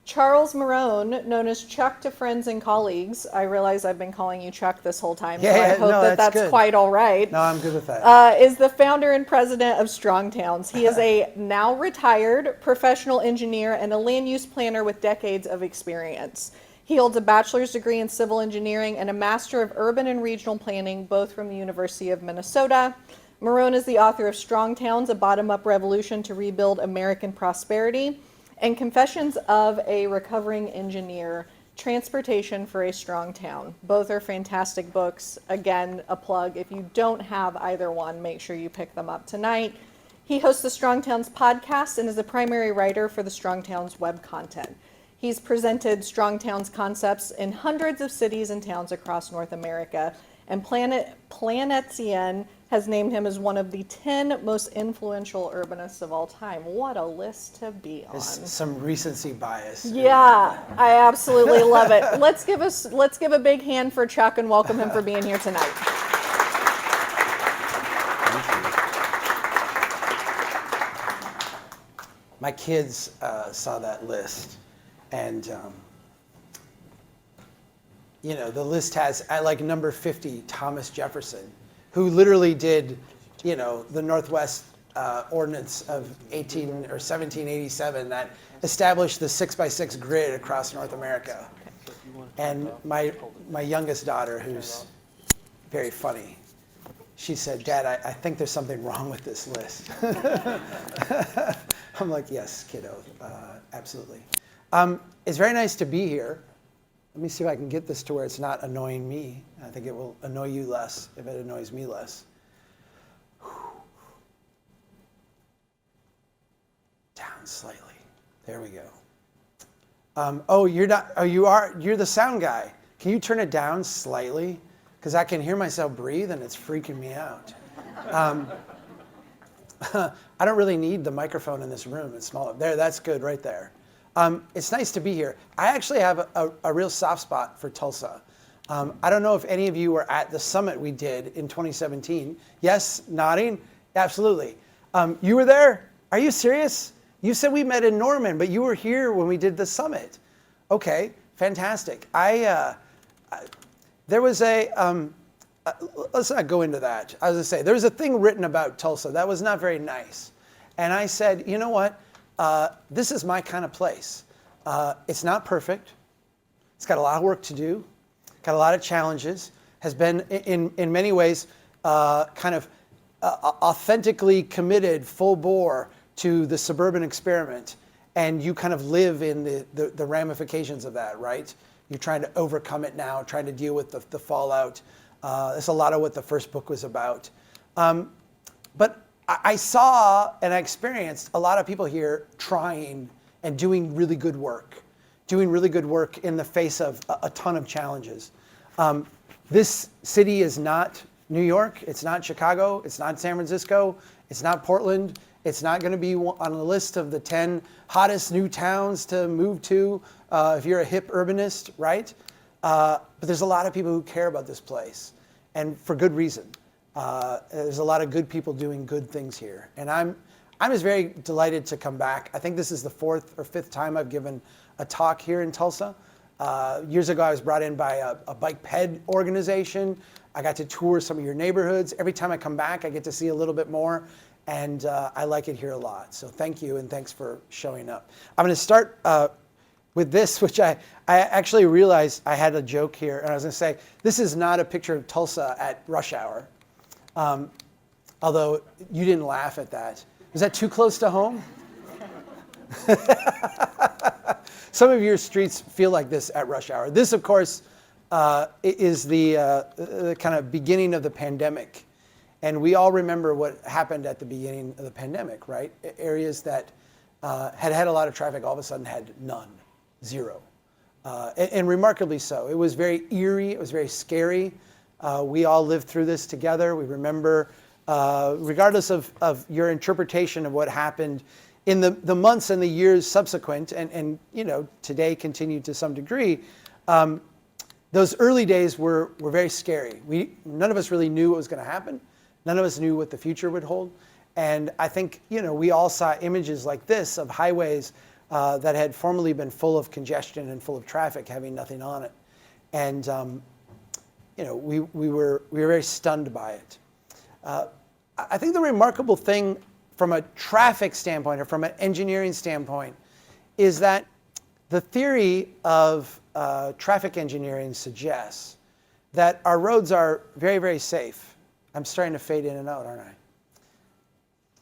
Charles Marohn, known as Chuck to friends and colleagues, I realize I've been calling you Chuck this whole time, so I hope no, that's good. quite all right. No, I'm good with that. Is the founder and president of Strong Towns. He is a now retired professional engineer and a land use planner with decades of experience. He holds a bachelor's degree in civil engineering and a master of urban and regional planning, both from the University of Minnesota. Marohn is the author of Strong Towns, a bottom-up revolution to rebuild American prosperity, and Confessions of a Recovering Engineer, Transportation for a Strong Town. Both are fantastic books. Again, a plug. If you don't have either one, make sure you pick them up tonight. He hosts the Strong Towns podcast and is a primary writer for the Strong Towns web content. He's presented Strong Towns concepts in hundreds of cities and towns across North America, and Planetian has named him as one of the 10 most influential urbanists of all time. What a list to be on. There's some recency bias. Yeah, I absolutely love it. Let's give a big hand for Chuck and welcome him for being here tonight. My kids saw that list, and the list has at like number 50 Thomas Jefferson, who literally did, the Northwest Ordinance of 1787 that established the 6x6 grid across North America. And my youngest daughter, who's very funny, she said, "Dad, I think there's something wrong with this list." I'm like, "Yes, kiddo, absolutely." It's very nice to be here. Let me see if I can get this to where it's not annoying me. I think it will annoy you less if it annoys me less. Down slightly. There we go. You're not. Oh, you're the sound guy. Can you turn it down slightly? Because I can hear myself breathe and it's freaking me out. I don't really need the microphone in this room. It's small. There, that's good right there. It's nice to be here. I actually have a real soft spot for Tulsa. I don't know if any of you were at the summit we did in 2017. Yes, nodding? Absolutely. You were there? Are you serious? You said we met in Norman, but you were here when we did the summit. Okay, fantastic. There was let's not go into that. I was going to say, there was a thing written about Tulsa that was not very nice. And I said, you know what? This is my kind of place. It's not perfect. It's got a lot of work to do, got a lot of challenges, has been in many ways kind of authentically committed full bore to the suburban experiment. And you kind of live in the ramifications of that, right? You're trying to overcome it now, trying to deal with the fallout. That's a lot of what the first book was about. But I saw and I experienced a lot of people here trying and doing really good work in the face of a ton of challenges. This city is not New York, it's not Chicago, it's not San Francisco, it's not Portland, it's not going to be on the list of the 10 hottest new towns to move to if you're a hip urbanist, right? But there's a lot of people who care about this place, and for good reason. There's a lot of good people doing good things here. And I'm just very delighted to come back. I think this is the 4th or 5th time I've given a talk here in Tulsa. Years ago, I was brought in by a bike ped organization. I got to tour some of your neighborhoods. Every time I come back, I get to see a little bit more. And I like it here a lot. So thank you, and thanks for showing up. I'm going to start with this, which I actually realized I had a joke here. And I was going to say, this is not a picture of Tulsa at rush hour. Although you didn't laugh at that. Was that too close to home? Some of your streets feel like this at rush hour. This, of course, is the kind of beginning of the pandemic. And we all remember what happened at the beginning of the pandemic, right? Areas that had a lot of traffic all of a sudden had none, zero. And remarkably so. It was very eerie. It was very scary. We all lived through this together. We remember, regardless of your interpretation of what happened in the months and the years subsequent, and today continued to some degree, those early days were very scary. None of us really knew what was going to happen. None of us knew what the future would hold. And I think, we all saw images like this of highways that had formerly been full of congestion and full of traffic having nothing on it. And we were very stunned by it. I think the remarkable thing from a traffic standpoint or from an engineering standpoint is that the theory of traffic engineering suggests that our roads are very, very safe. I'm starting to fade in and out, aren't I?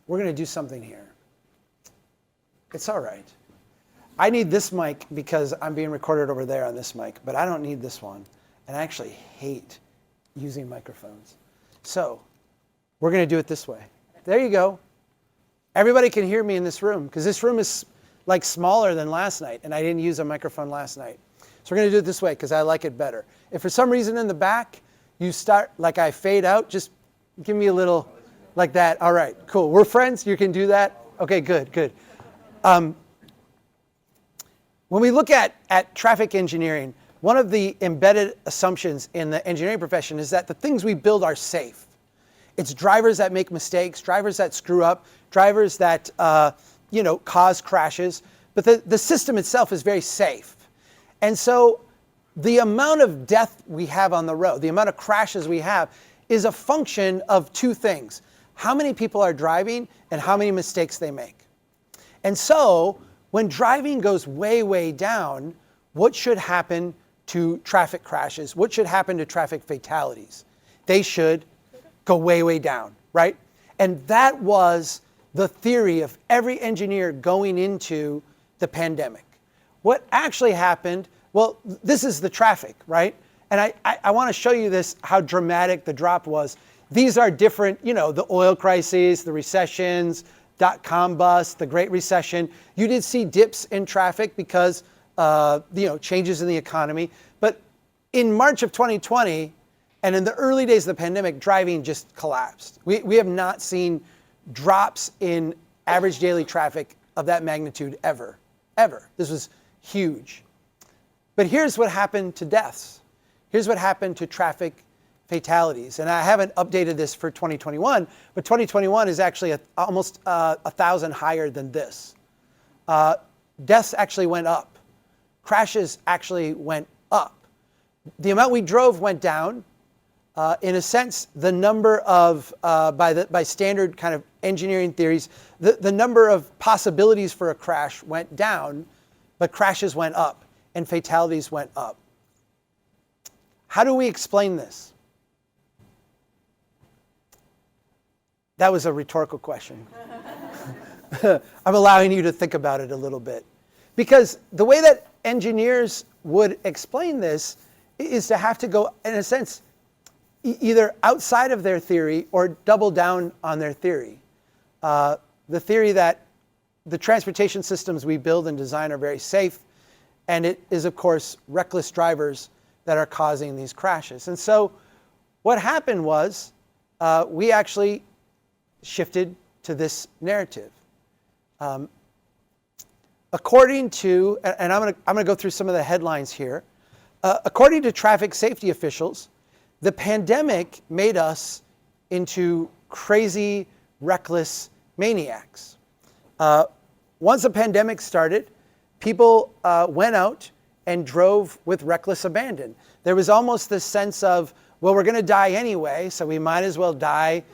We're going to do something here. It's all right. I need this mic because I'm being recorded over there on this mic, but I don't need this one. And I actually hate using microphones. So we're going to do it this way. There you go. Everybody can hear me in this room because this room is like smaller than last night, and I didn't use a microphone last night. So we're going to do it this way because I like it better. If for some reason in the back you start, like I fade out, just give me a little like that. All right, cool. We're friends. You can do that. Okay, good, good. When we look at traffic engineering, one of the embedded assumptions in the engineering profession is that the things we build are safe. It's drivers that make mistakes, drivers that screw up, drivers that cause crashes, but the system itself is very safe. And so the amount of death we have on the road, the amount of crashes we have, is a function of two things: how many people are driving and how many mistakes they make. And so when driving goes way, way down, what should happen to traffic crashes? What should happen to traffic fatalities? They should go way, way down, right? And that was the theory of every engineer going into the pandemic. What actually happened, well, this is the traffic, right? And I want to show you this, how dramatic the drop was. These are different, the oil crises, the recessions, dot-com bust, the Great Recession. You did see dips in traffic because, changes in the economy. But in March of 2020, and in the early days of the pandemic, driving just collapsed. We have not seen drops in average daily traffic of that magnitude ever. This was huge. But here's what happened to deaths. Here's what happened to traffic fatalities. And I haven't updated this for 2021, but 2021 is actually almost 1,000 higher than this. Deaths actually went up. Crashes actually went up. The amount we drove went down. In a sense, the number of, by standard kind of engineering theories, the number of possibilities for a crash went down, but crashes went up and fatalities went up. How do we explain this? That was a rhetorical question. I'm allowing you to think about it a little bit. Because the way that engineers would explain this is to have to go, in a sense, either outside of their theory or double down on their theory. The theory that the transportation systems we build and design are very safe, and it is, of course, reckless drivers that are causing these crashes. And so what happened was we actually shifted to this narrative. According to, and I'm going to go through some of the headlines here. According to traffic safety officials, the pandemic made us into crazy, reckless maniacs. Once the pandemic started, people went out and drove with reckless abandon. There was almost this sense of, well, we're going to die anyway, so we might as well die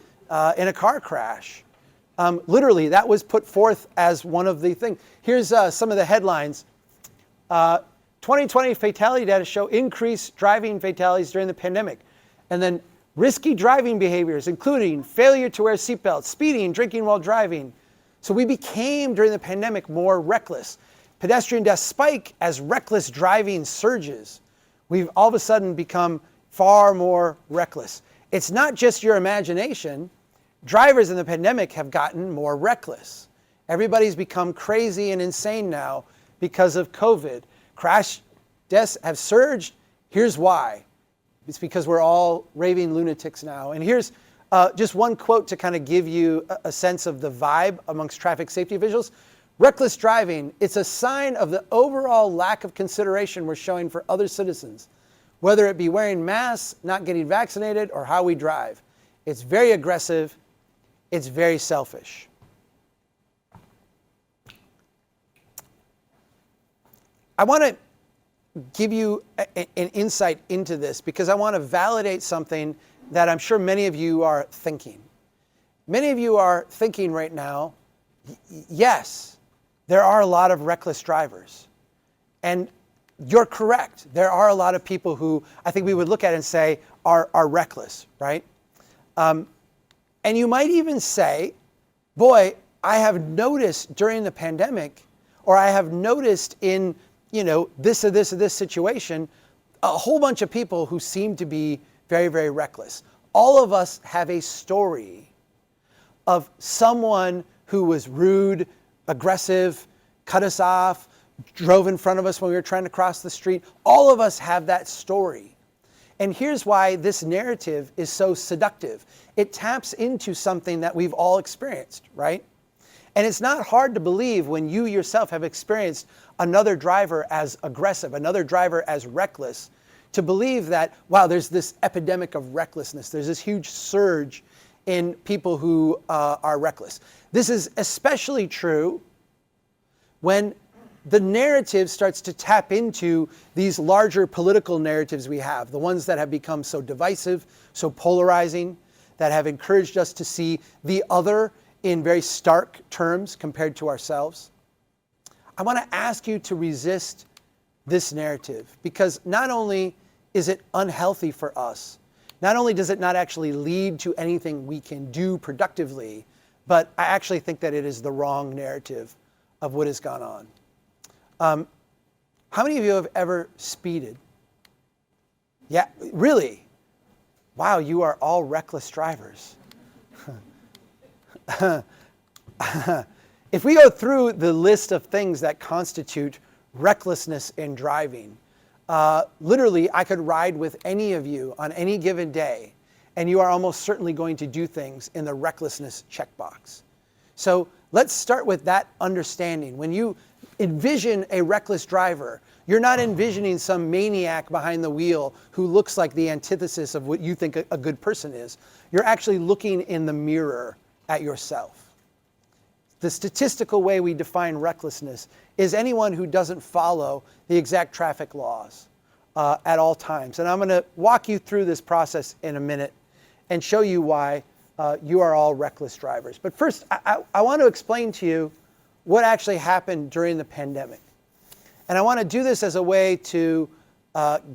in a car crash. Literally, that was put forth as one of the things. Here's some of the headlines. 2020 fatality data show increased driving fatalities during the pandemic. And then risky driving behaviors, including failure to wear seatbelts, speeding, drinking while driving. So we became, during the pandemic, more reckless. Pedestrian deaths spike as reckless driving surges. We've all of a sudden become far more reckless. It's not just your imagination. Drivers in the pandemic have gotten more reckless. Everybody's become crazy and insane now because of COVID. Crash deaths have surged. Here's why. It's because we're all raving lunatics now. And here's just one quote to kind of give you a sense of the vibe amongst traffic safety officials. Reckless driving, it's a sign of the overall lack of consideration we're showing for other citizens, whether it be wearing masks, not getting vaccinated, or how we drive. It's very aggressive. It's very selfish. I want to give you an insight into this because I want to validate something that I'm sure many of you are thinking. Many of you are thinking right now, yes, there are a lot of reckless drivers. And you're correct. There are a lot of people who I think we would look at and say are reckless, right? And you might even say, boy, I have noticed during the pandemic, or I have noticed in, this or this or this situation, a whole bunch of people who seem to be very, very reckless. All of us have a story of someone who was rude, aggressive, cut us off, drove in front of us when we were trying to cross the street. All of us have that story. And here's why this narrative is so seductive. It taps into something that we've all experienced, right? And it's not hard to believe when you yourself have experienced another driver as aggressive, another driver as reckless, to believe that, wow, there's this epidemic of recklessness. There's this huge surge in people who are reckless. This is especially true when the narrative starts to tap into these larger political narratives we have, the ones that have become so divisive, so polarizing, that have encouraged us to see the other in very stark terms compared to ourselves. I want to ask you to resist this narrative because not only is it unhealthy for us, not only does it not actually lead to anything we can do productively, but I actually think that it is the wrong narrative of what has gone on. How many of you have ever speeded? Yeah, really? Wow, you are all reckless drivers. If we go through the list of things that constitute recklessness in driving, literally I could ride with any of you on any given day, and you are almost certainly going to do things in the recklessness checkbox. So let's start with that understanding. When you envision a reckless driver, you're not envisioning some maniac behind the wheel who looks like the antithesis of what you think a good person is. You're actually looking in the mirror at yourself. The statistical way we define recklessness is anyone who doesn't follow the exact traffic laws at all times. And I'm going to walk you through this process in a minute and show you why you are all reckless drivers. But first, I want to explain to you what actually happened during the pandemic. And I want to do this as a way to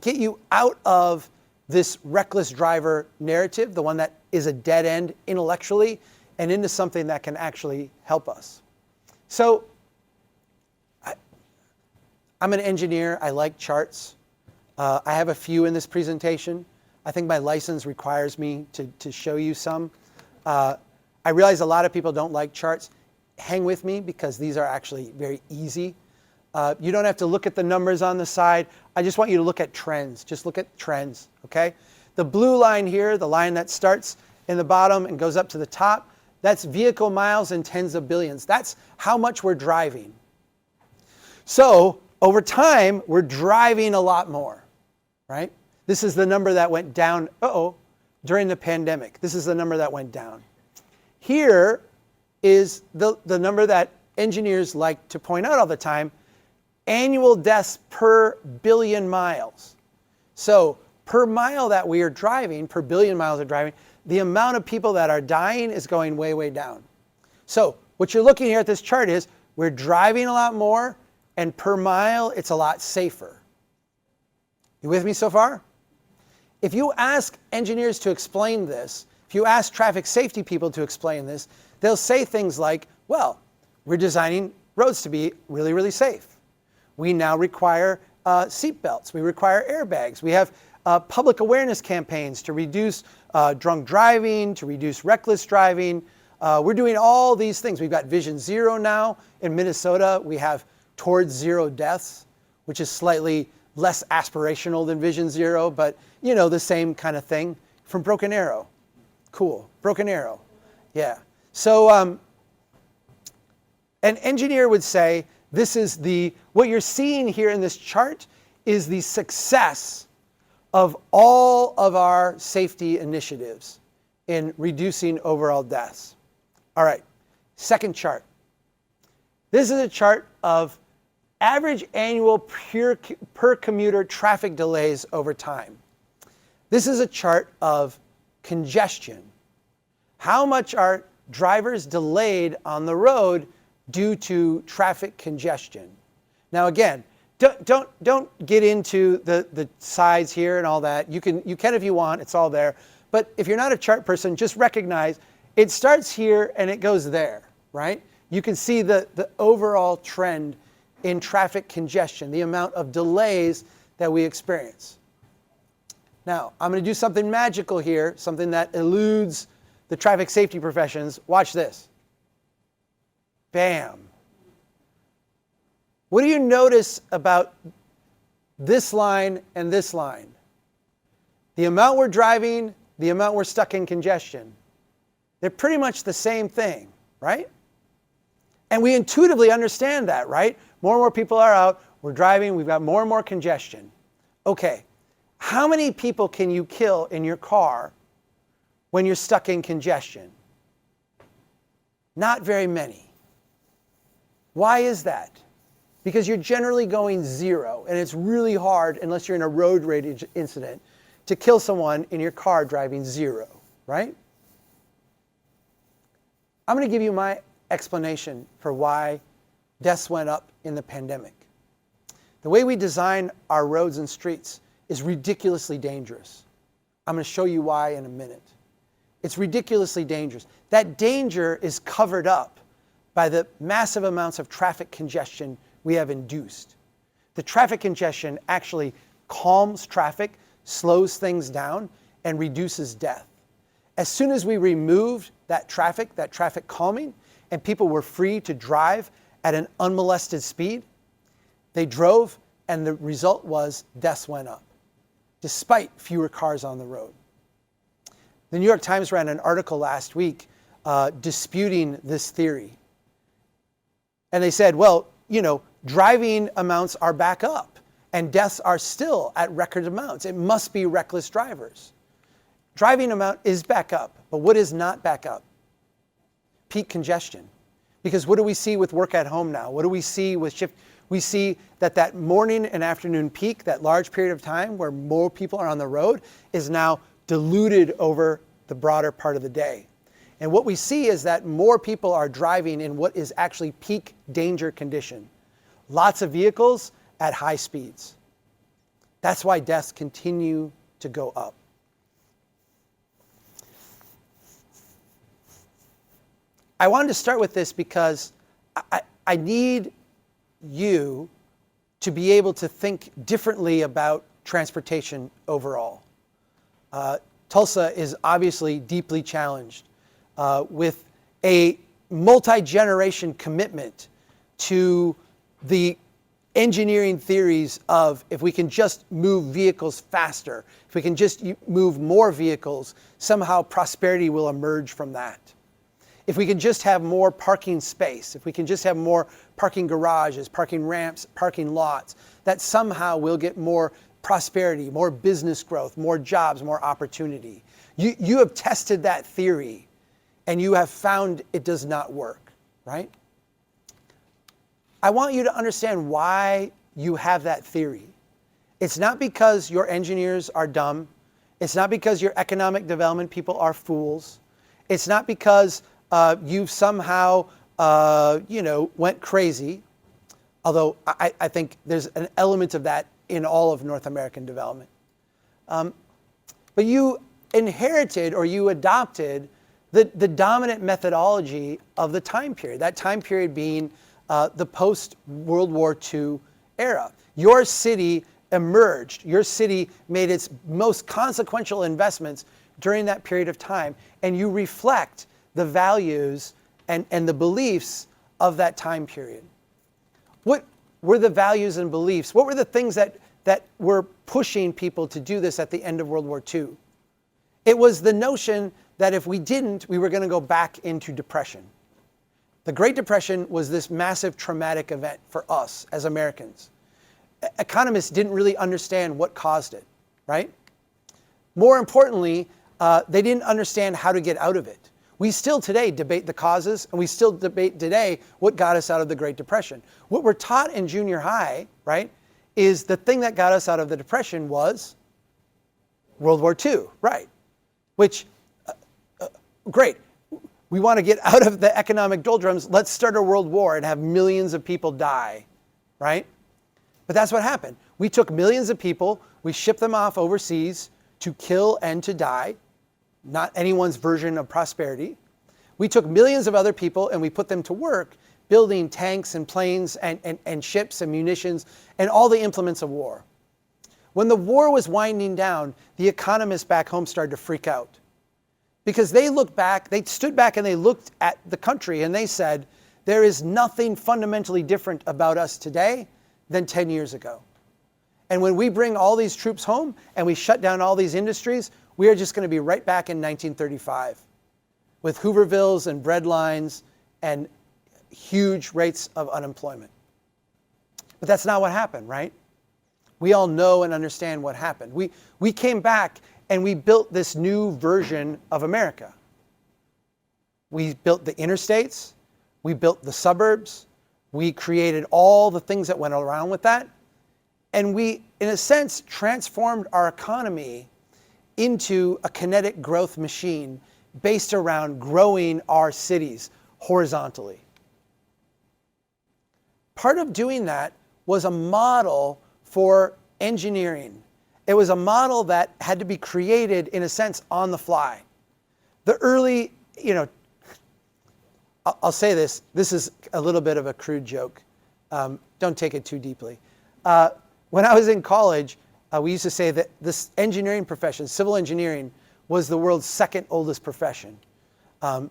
get you out of this reckless driver narrative, the one that is a dead end intellectually, and into something that can actually help us. So I'm an engineer. I like charts. I have a few in this presentation. I think my license requires me to show you some. I realize a lot of people don't like charts. Hang with me because these are actually very easy. You don't have to look at the numbers on the side. I just want you to look at trends. Just look at trends, okay? The blue line here, the line that starts in the bottom and goes up to the top, that's vehicle miles in tens of billions. That's how much we're driving. So over time, we're driving a lot more, right? This is the number that went down, during the pandemic. This is the number that went down. Here is the number that engineers like to point out all the time, annual deaths per billion miles. So per mile that we are driving, per billion miles of driving, the amount of people that are dying is going way, way down. So what you're looking here at this chart is we're driving a lot more, and per mile, it's a lot safer. You with me so far? If you ask engineers to explain this, if you ask traffic safety people to explain this, they'll say things like, well, we're designing roads to be really, really safe. We now require seat belts. We require airbags. We have public awareness campaigns to reduce drunk driving, to reduce reckless driving. We're doing all these things. We've got Vision Zero now. In Minnesota, we have Towards Zero Deaths, which is slightly less aspirational than Vision Zero, but you know, the same kind of thing. From Broken Arrow. Cool. Broken Arrow. Yeah. So an engineer would say, this is what you're seeing here in this chart is the success of all of our safety initiatives in reducing overall deaths. All right, second chart. This is a chart of average annual per commuter traffic delays over time. This is a chart of congestion. How much are drivers delayed on the road due to traffic congestion? Now again, don't get into the sides here and all that. You can if you want, it's all there. But if you're not a chart person, just recognize it starts here and it goes there, right? You can see the overall trend in traffic congestion, the amount of delays that we experience. Now, I'm going to do something magical here, something that eludes the traffic safety professions. Watch this. Bam. What do you notice about this line and this line? The amount we're driving, the amount we're stuck in congestion. They're pretty much the same thing, right? And we intuitively understand that, right? More and more people are out, we're driving, we've got more and more congestion. Okay, how many people can you kill in your car when you're stuck in congestion? Not very many. Why is that? Because you're generally going zero, and it's really hard, unless you're in a road rage incident, to kill someone in your car driving zero, right? I'm going to give you my explanation for why deaths went up in the pandemic. The way we design our roads and streets is ridiculously dangerous. I'm going to show you why in a minute. It's ridiculously dangerous. That danger is covered up by the massive amounts of traffic congestion we have induced. The traffic congestion actually calms traffic, slows things down, and reduces death. As soon as we removed that traffic calming, and people were free to drive at an unmolested speed, they drove, and the result was deaths went up, despite fewer cars on the road. The New York Times ran an article last week disputing this theory. And they said, well, driving amounts are back up, and deaths are still at record amounts. It must be reckless drivers. Driving amount is back up, but what is not back up? Peak congestion. Because what do we see with work at home now? What do we see with shift? We see that morning and afternoon peak, that large period of time where more people are on the road, is now diluted over the broader part of the day. And what we see is that more people are driving in what is actually peak danger condition. Lots of vehicles at high speeds. That's why deaths continue to go up. I wanted to start with this because I need you to be able to think differently about transportation overall. Tulsa is obviously deeply challenged with a multi-generation commitment to the engineering theories of if we can just move vehicles faster, if we can just move more vehicles, somehow prosperity will emerge from that. If we can just have more parking space, if we can just have more parking garages, parking ramps, parking lots, that somehow we'll get more prosperity, more business growth, more jobs, more opportunity. You have tested that theory and you have found it does not work, right? I want you to understand why you have that theory. It's not because your engineers are dumb. It's not because your economic development people are fools. It's not because you've somehow, went crazy. Although I think there's an element of that in all of North American development. But you inherited or you adopted the dominant methodology of the time period, that time period being the post-World War II era. Your city emerged, your city made its most consequential investments during that period of time, and you reflect the values and the beliefs of that time period. What were the values and beliefs? What were the things that were pushing people to do this at the end of World War II? It was the notion that if we didn't, we were going to go back into depression. The Great Depression was this massive traumatic event for us as Americans. Economists didn't really understand what caused it, right? More importantly, they didn't understand how to get out of it. We still today debate the causes, and we still debate today what got us out of the Great Depression. What we're taught in junior high, right, is the thing that got us out of the Depression was World War II, right? Which, great. We want to get out of the economic doldrums. Let's start a world war and have millions of people die, right? But that's what happened. We took millions of people, we shipped them off overseas to kill and to die, not anyone's version of prosperity. We took millions of other people and we put them to work building tanks and planes and ships and munitions and all the implements of war. When the war was winding down, the economists back home started to freak out. Because they looked back, they stood back and they looked at the country and they said, there is nothing fundamentally different about us today than 10 years ago. And when we bring all these troops home and we shut down all these industries, we are just going to be right back in 1935 with Hoovervilles and bread lines and huge rates of unemployment. But that's not what happened, right? We all know and understand what happened. We came back and we built this new version of America. We built the interstates, we built the suburbs, we created all the things that went around with that, and we, in a sense, transformed our economy into a kinetic growth machine based around growing our cities horizontally. Part of doing that was a model for engineering. It was a model that had to be created, in a sense, on the fly. The early, I'll say this is a little bit of a crude joke. Don't take it too deeply. When I was in college, we used to say that this engineering profession, civil engineering, was the world's second oldest profession. And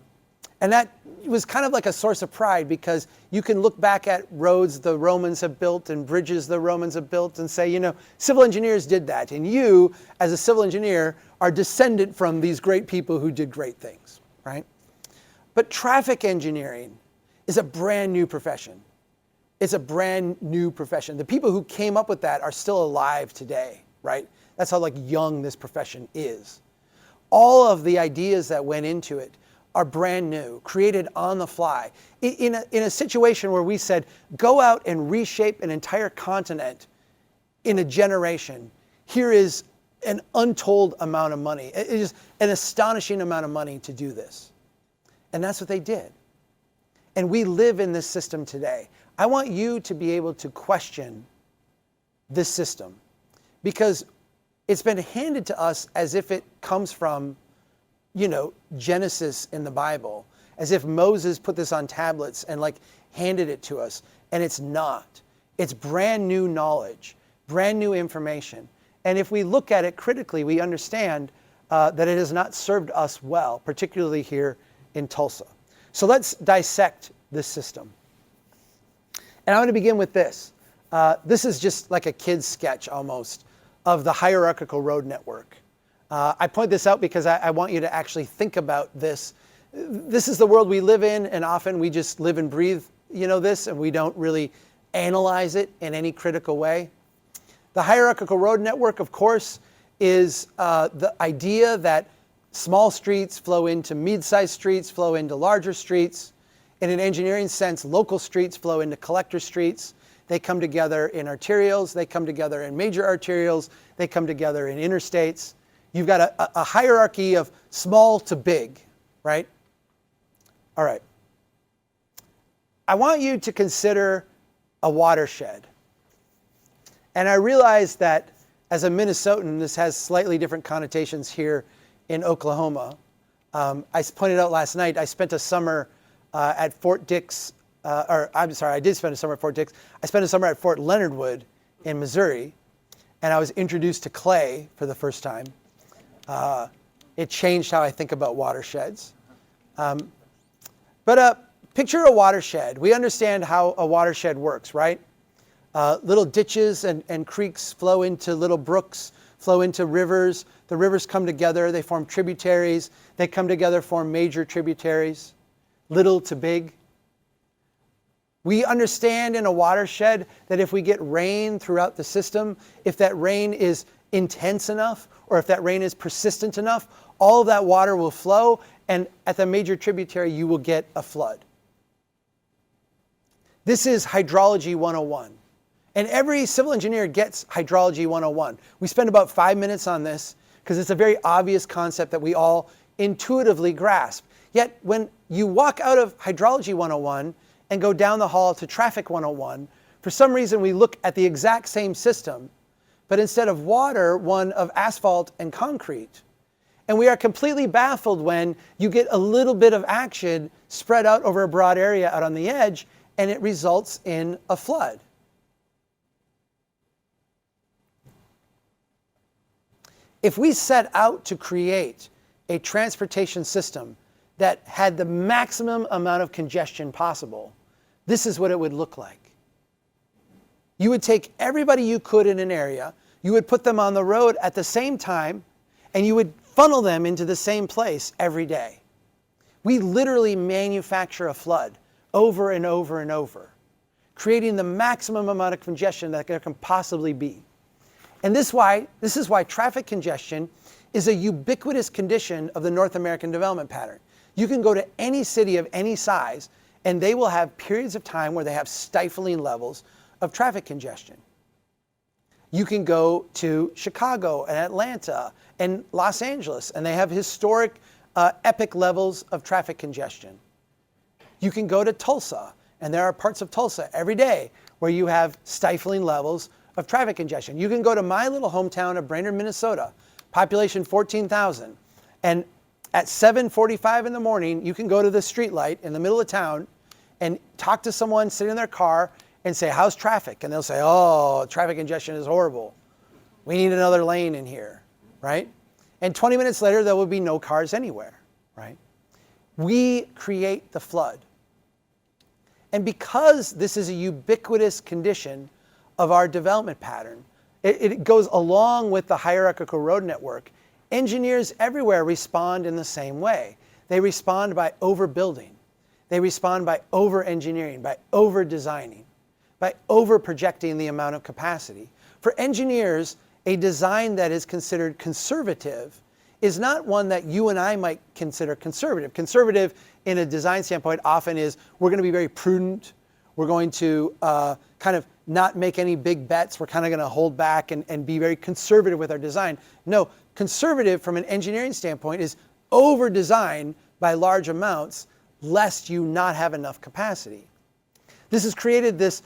that was kind of like a source of pride because you can look back at roads the Romans have built and bridges the Romans have built and say, civil engineers did that. And you, as a civil engineer, are descendant from these great people who did great things, right? But traffic engineering is a brand new profession. It's a brand new profession. The people who came up with that are still alive today, right? That's how young this profession is. All of the ideas that went into it are brand new, created on the fly. In a situation where we said, go out and reshape an entire continent in a generation, here is an untold amount of money. It is an astonishing amount of money to do this. And that's what they did. And we live in this system today. I want you to be able to question this system because it's been handed to us as if it comes from Genesis in the Bible, as if Moses put this on tablets and handed it to us, and it's not. It's brand new knowledge, brand new information. And if we look at it critically, we understand that it has not served us well, particularly here in Tulsa. So let's dissect this system. And I'm going to begin with this. This is just like a kid's sketch almost of the hierarchical road network. I point this out because I want you to actually think about this. This is the world we live in, and often we just live and breathe, this, and we don't really analyze it in any critical way. The hierarchical road network, of course, is the idea that small streets flow into mid-sized streets, flow into larger streets. In an engineering sense, local streets flow into collector streets. They come together in arterials, they come together in major arterials, they come together in interstates. You've got a hierarchy of small to big, right? All right. I want you to consider a watershed. And I realize that as a Minnesotan, this has slightly different connotations here in Oklahoma. I pointed out last night, I spent a summer at Fort Dix, I did spend a summer at Fort Dix. I spent a summer at Fort Leonard Wood in Missouri, and I was introduced to clay for the first time. It changed how I think about watersheds. But picture a watershed. We understand how a watershed works, right? Little ditches and creeks flow into little brooks, flow into rivers. The rivers come together, they form tributaries. They come together, form major tributaries, little to big. We understand in a watershed that if we get rain throughout the system, if that rain is intense enough, or if that rain is persistent enough, all of that water will flow and at the major tributary you will get a flood. This is hydrology 101. And every civil engineer gets hydrology 101. We spend about 5 minutes on this because it's a very obvious concept that we all intuitively grasp. Yet when you walk out of hydrology 101 and go down the hall to traffic 101, for some reason we look at the exact same system, but instead of water, one of asphalt and concrete. And we are completely baffled when you get a little bit of action spread out over a broad area out on the edge, and it results in a flood. If we set out to create a transportation system that had the maximum amount of congestion possible, this is what it would look like. You would take everybody you could in an area, you would put them on the road at the same time, and you would funnel them into the same place every day. We literally manufacture a flood over and over and over, creating the maximum amount of congestion that there can possibly be. And this is why traffic congestion is a ubiquitous condition of the North American development pattern. You can go to any city of any size, and they will have periods of time where they have stifling levels of traffic congestion. You can go to Chicago and Atlanta and Los Angeles, and they have historic, epic levels of traffic congestion. You can go to Tulsa, and there are parts of Tulsa every day where you have stifling levels of traffic congestion. You can go to my little hometown of Brainerd, Minnesota, population 14,000, and at 7:45 in the morning, you can go to the street light in the middle of town and talk to someone sitting in their car and say, how's traffic? And they'll say, oh, traffic congestion is horrible. We need another lane in here, right? And 20 minutes later, there will be no cars anywhere, right? We create the flood. And because this is a ubiquitous condition of our development pattern, it goes along with the hierarchical road network. Engineers everywhere respond in the same way. They respond by overbuilding. They respond by over-engineering, by over-designing, by over-projecting the amount of capacity. For engineers, a design that is considered conservative is not one that you and I might consider conservative. Conservative in a design standpoint often is we're going to be very prudent. We're going to kind of not make any big bets. We're kind of going to hold back and be very conservative with our design. No, conservative from an engineering standpoint is over-design by large amounts lest you not have enough capacity. This has created this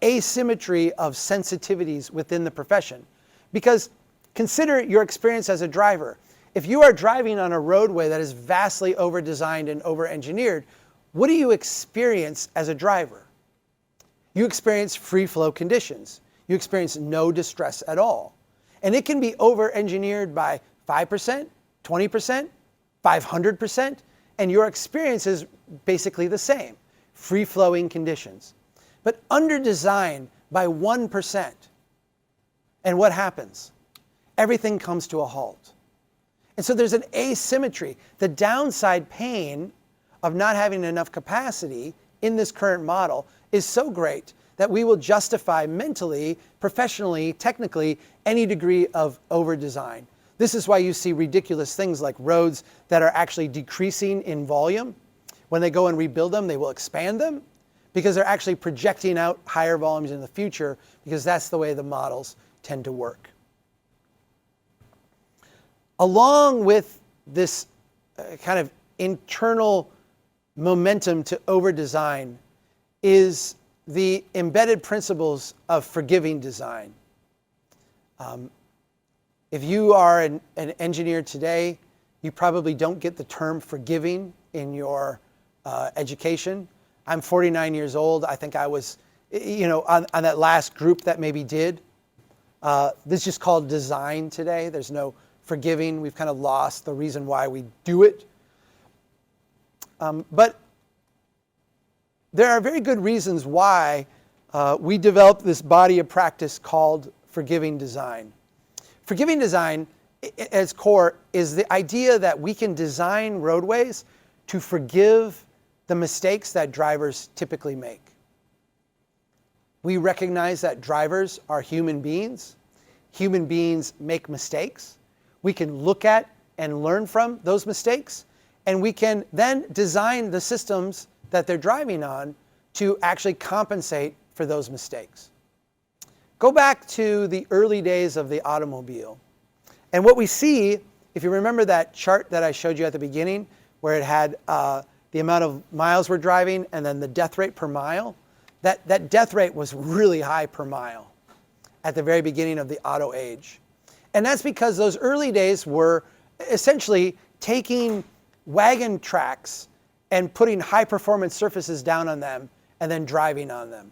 asymmetry of sensitivities within the profession. Because consider your experience as a driver. If you are driving on a roadway that is vastly over-designed and over-engineered, what do you experience as a driver? You experience free-flow conditions. You experience no distress at all. And it can be over-engineered by 5%, 20%, 500%, and your experience is basically the same, free-flowing conditions. But under-designed by 1%, and what happens? Everything comes to a halt. And so there's an asymmetry. The downside pain of not having enough capacity in this current model is so great that we will justify mentally, professionally, technically, any degree of over-design. This is why you see ridiculous things like roads that are actually decreasing in volume. When they go and rebuild them, they will expand them because they're actually projecting out higher volumes in the future because that's the way the models tend to work. Along with this kind of internal momentum to over-design is the embedded principles of forgiving design. If you are an engineer today, you probably don't get the term forgiving in your education. I'm 49 years old. I think I was, on that last group that maybe did. This is just called design today. There's no forgiving. We've kind of lost the reason why we do it. But there are very good reasons why we developed this body of practice called forgiving design. Forgiving design, at its core, is the idea that we can design roadways to forgive the mistakes that drivers typically make. We recognize that drivers are human beings. Human beings make mistakes. We can look at and learn from those mistakes, and we can then design the systems that they're driving on to actually compensate for those mistakes. Go back to the early days of the automobile. And what we see, if you remember that chart that I showed you at the beginning, where it had the amount of miles we're driving and then the death rate per mile, that death rate was really high per mile at the very beginning of the auto age. And that's because those early days were essentially taking wagon tracks and putting high performance surfaces down on them and then driving on them.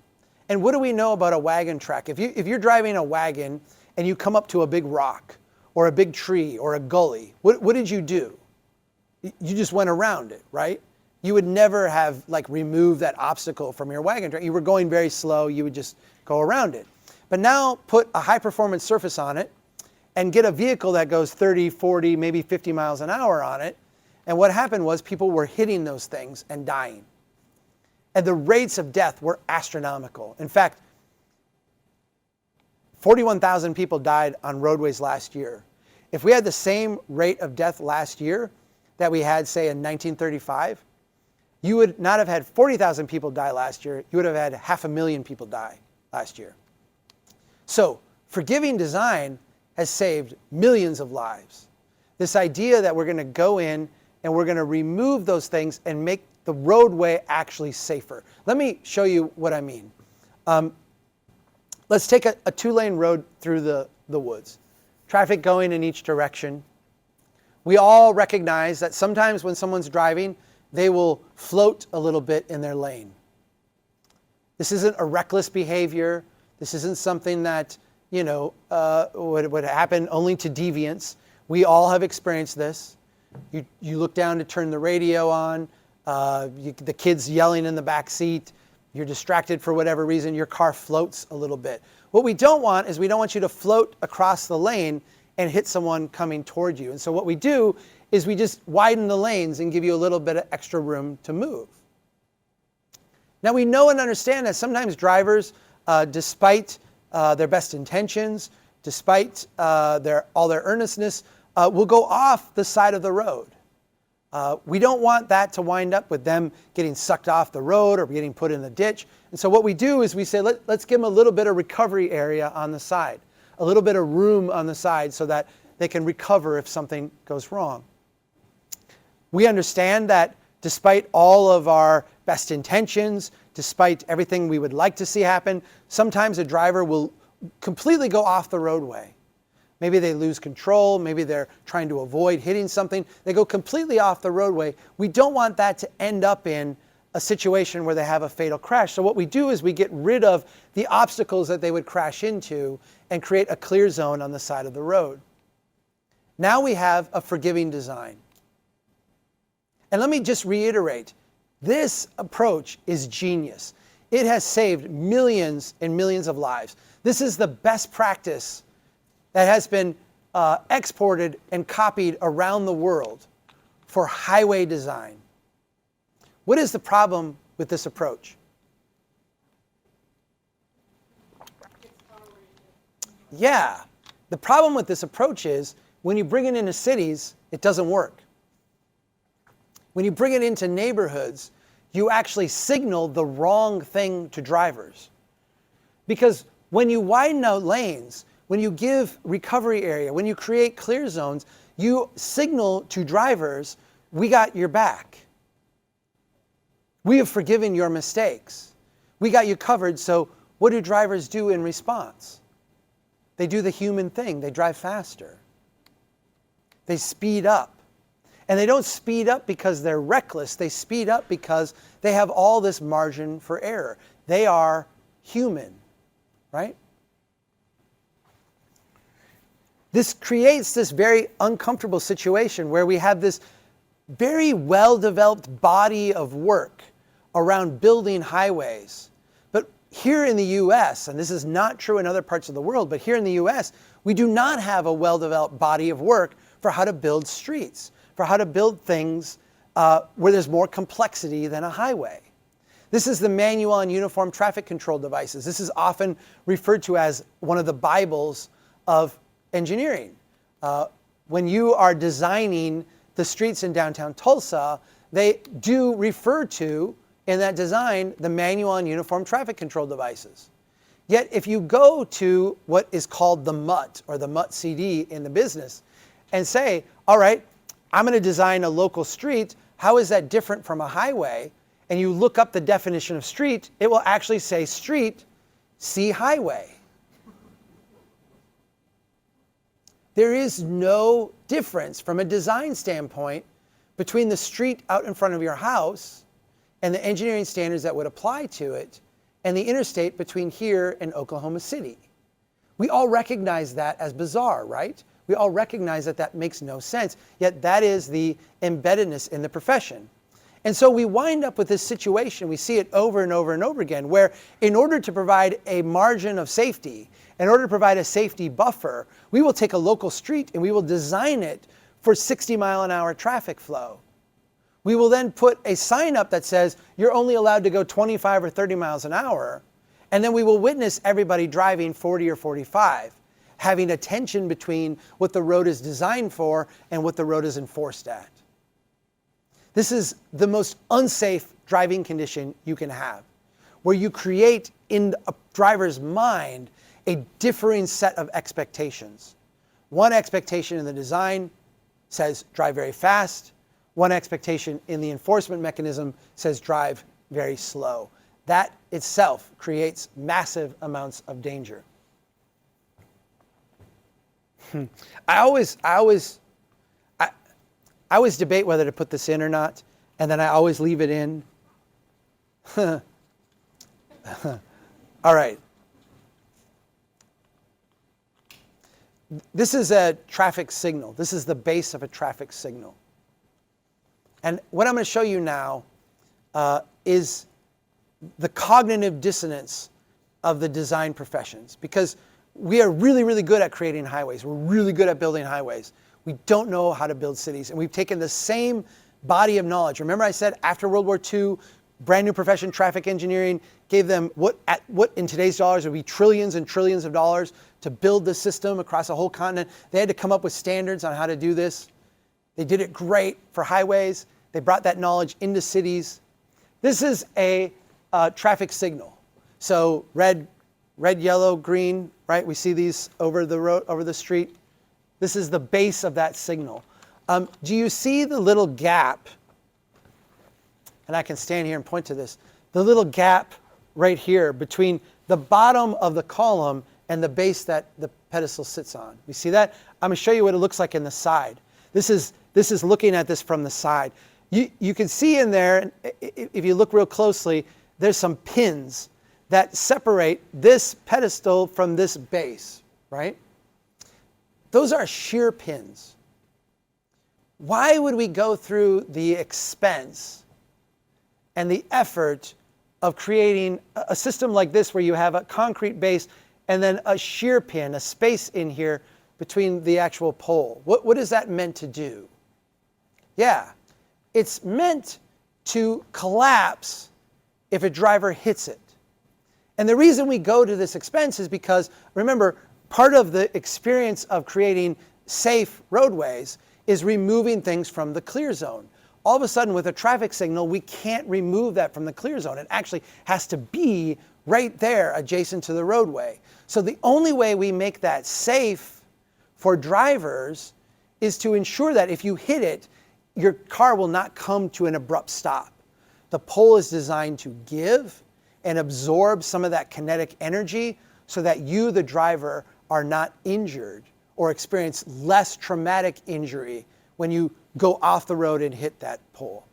And what do we know about a wagon track? If you're driving a wagon and you come up to a big rock or a big tree or a gully, what did you do? You just went around it, right? You would never have removed that obstacle from your wagon track. You were going very slow, you would just go around it. But now put a high performance surface on it and get a vehicle that goes 30, 40, maybe 50 miles an hour on it. And what happened was people were hitting those things and dying. And the rates of death were astronomical. In fact, 41,000 people died on roadways last year. If we had the same rate of death last year that we had, say, in 1935, you would not have had 40,000 people die last year. You would have had 500,000 people die last year. So forgiving design has saved millions of lives. This idea that we're going to go in and we're going to remove those things and make the roadway actually safer. Let me show you what I mean. Let's take a 2-lane road through the woods. Traffic going in each direction. We all recognize that sometimes when someone's driving, they will float a little bit in their lane. This isn't a reckless behavior. This isn't something that would happen only to deviants. We all have experienced this. You look down to turn the radio on, the kid's yelling in the back seat, you're distracted for whatever reason, your car floats a little bit. What we don't want is we don't want you to float across the lane and hit someone coming toward you. And so what we do is we just widen the lanes and give you a little bit of extra room to move. Now we know and understand that sometimes drivers, despite their best intentions, despite all their earnestness, will go off the side of the road. We don't want that to wind up with them getting sucked off the road or getting put in the ditch. And so what we do is we say, let's give them a little bit of recovery area on the side, a little bit of room on the side so that they can recover if something goes wrong. We understand that despite all of our best intentions, despite everything we would like to see happen, sometimes a driver will completely go off the roadway. Maybe they lose control, maybe they're trying to avoid hitting something. They go completely off the roadway. We don't want that to end up in a situation where they have a fatal crash. So what we do is we get rid of the obstacles that they would crash into and create a clear zone on the side of the road. Now we have a forgiving design. And let me just reiterate, this approach is genius. It has saved millions and millions of lives. This is the best practice that has been exported and copied around the world for highway design. What is the problem with this approach? Yeah, the problem with this approach is when you bring it into cities, it doesn't work. When you bring it into neighborhoods, you actually signal the wrong thing to drivers. Because when you widen out lanes, when you give recovery area, when you create clear zones, you signal to drivers, we got your back. We have forgiven your mistakes. We got you covered, so what do drivers do in response? They do the human thing. They drive faster. They speed up. And they don't speed up because they're reckless. They speed up because they have all this margin for error. They are human, right? This creates this very uncomfortable situation where we have this very well-developed body of work around building highways. But here in the US, and this is not true in other parts of the world, but here in the US, we do not have a well-developed body of work for how to build streets, for how to build things where there's more complexity than a highway. This is the Manual on Uniform Traffic Control Devices. This is often referred to as one of the Bibles of engineering. When you are designing the streets in downtown Tulsa, they do refer to, in that design, the manual and uniform traffic control devices. Yet if you go to what is called the MUT, or the MUT CD in the business, and say, all right, I'm going to design a local street, how is that different from a highway? And you look up the definition of street, it will actually say street, see highway. There is no difference from a design standpoint between the street out in front of your house and the engineering standards that would apply to it and the interstate between here and Oklahoma City. We all recognize that as bizarre, right? We all recognize that that makes no sense, yet that is the embeddedness in the profession. And so we wind up with this situation, we see it over and over and over again, where in order to provide a margin of safety, in order to provide a safety buffer, we will take a local street and we will design it for 60-mile-an-hour traffic flow. We will then put a sign up that says you're only allowed to go 25 or 30 miles an hour, and then we will witness everybody driving 40 or 45, having a tension between what the road is designed for and what the road is enforced at. This is the most unsafe driving condition you can have, where you create in a driver's mind a differing set of expectations. One expectation in the design says drive very fast. One expectation in the enforcement mechanism says drive very slow. That itself creates massive amounts of danger. I always debate whether to put this in or not, and then I always leave it in. All right. This is a traffic signal. This is the base of a traffic signal. And what I'm going to show you now is the cognitive dissonance of the design professions, because we are really, really good at creating highways. We're really good at building highways. We don't know how to build cities. And we've taken the same body of knowledge. Remember I said after World War II, brand new profession, traffic engineering, gave them what in today's dollars would be trillions and trillions of dollars to build the system across a whole continent. They had to come up with standards on how to do this. They did it great for highways. They brought that knowledge into cities. This is a traffic signal. So red, yellow, green, right? We see these over the road, over the street. This is the base of that signal. Do you see the little gap? And I can stand here and point to this. The little gap right here between the bottom of the column and the base that the pedestal sits on. You see that? I'm going to show you what it looks like in the side. This is looking at this from the side. You can see in there, if you look real closely, there's some pins that separate this pedestal from this base, right? Those are shear pins. Why would we go through the expense and the effort of creating a system like this where you have a concrete base and then a shear pin, a space in here between the actual pole? What is that meant to do? Yeah, it's meant to collapse if a driver hits it. And the reason we go to this expense is because, remember, part of the experience of creating safe roadways is removing things from the clear zone. All of a sudden, with a traffic signal, we can't remove that from the clear zone. It actually has to be right there adjacent to the roadway. So the only way we make that safe for drivers is to ensure that if you hit it, your car will not come to an abrupt stop. The pole is designed to give and absorb some of that kinetic energy so that you, the driver, are not injured or experience less traumatic injury when you go off the road and hit that pole.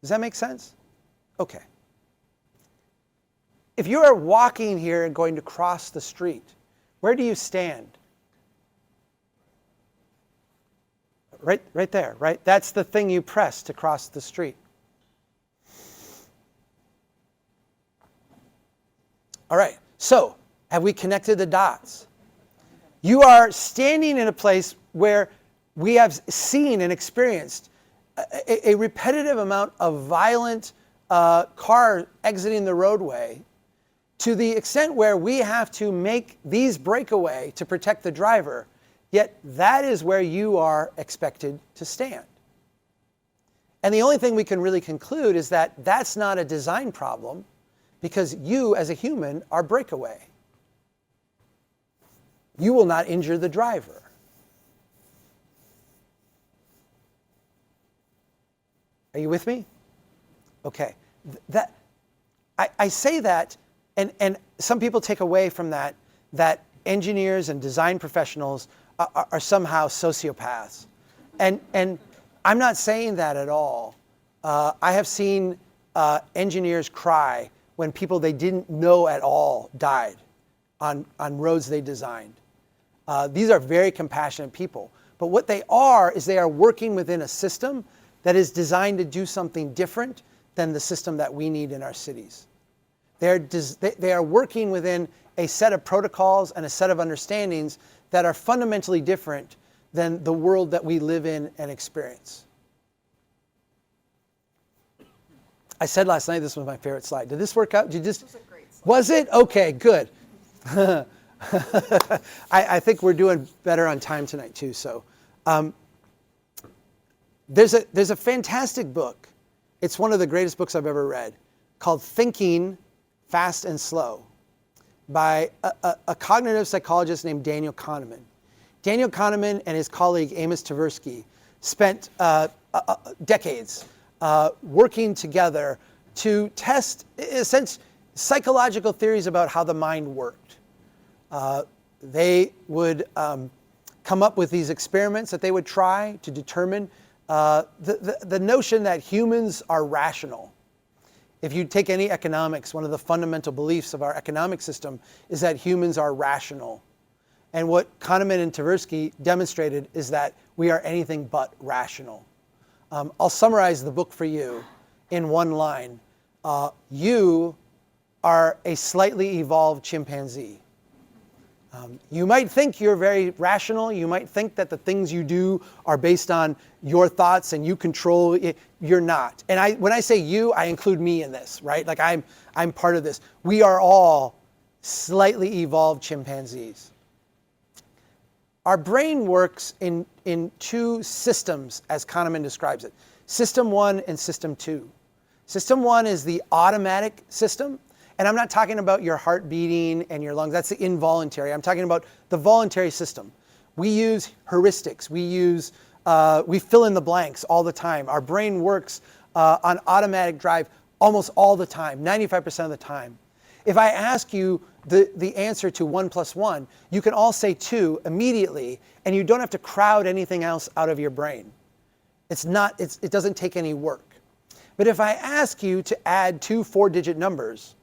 Does that make sense? Okay. If you are walking here and going to cross the street, where do you stand? Right there, right? That's the thing you press to cross the street. All right, so have we connected the dots? You are standing in a place where we have seen and experienced a repetitive amount of violent car exiting the roadway to the extent where we have to make these breakaway to protect the driver, yet that is where you are expected to stand. And the only thing we can really conclude is that that's not a design problem because you as a human are breakaway. You will not injure the driver. Are you with me? Okay. I say that, and some people take away from that engineers and design professionals are somehow sociopaths. And I'm not saying that at all. I have seen engineers cry when people they didn't know at all died on roads they designed. These are very compassionate people. But what they are is they are working within a system that is designed to do something different than the system that we need in our cities. They are working within a set of protocols and a set of understandings that are fundamentally different than the world that we live in and experience. I said last night this was my favorite slide. Did this work out? Did you just? This was a great slide. Was it? Okay, good. I think we're doing better on time tonight too. So, there's a fantastic book. It's one of the greatest books I've ever read, called Thinking Fast and Slow, by a cognitive psychologist named Daniel Kahneman. Daniel Kahneman and his colleague Amos Tversky spent decades working together to test, in a sense, psychological theories about how the mind worked. They would come up with these experiments that they would try to determine the notion that humans are rational. If you take any economics, one of the fundamental beliefs of our economic system is that humans are rational. And what Kahneman and Tversky demonstrated is that we are anything but rational. I'll summarize the book for you in one line. You are a slightly evolved chimpanzee. You might think you're very rational. You might think that the things you do are based on your thoughts and you control it. You're not. And when I say you, I include me in this, right? Like I'm part of this. We are all slightly evolved chimpanzees. Our brain works in two systems, as Kahneman describes it. System 1 and System 2. System 1 is the automatic system. And I'm not talking about your heart beating and your lungs. That's the involuntary. I'm talking about the voluntary system. We use heuristics. We fill in the blanks all the time. Our brain works on automatic drive almost all the time, 95% of the time. If I ask you the answer to 1 + 1, you can all say 2 immediately, and you don't have to crowd anything else out of your brain. It doesn't take any work. But if I ask you to add 2 4-digit numbers,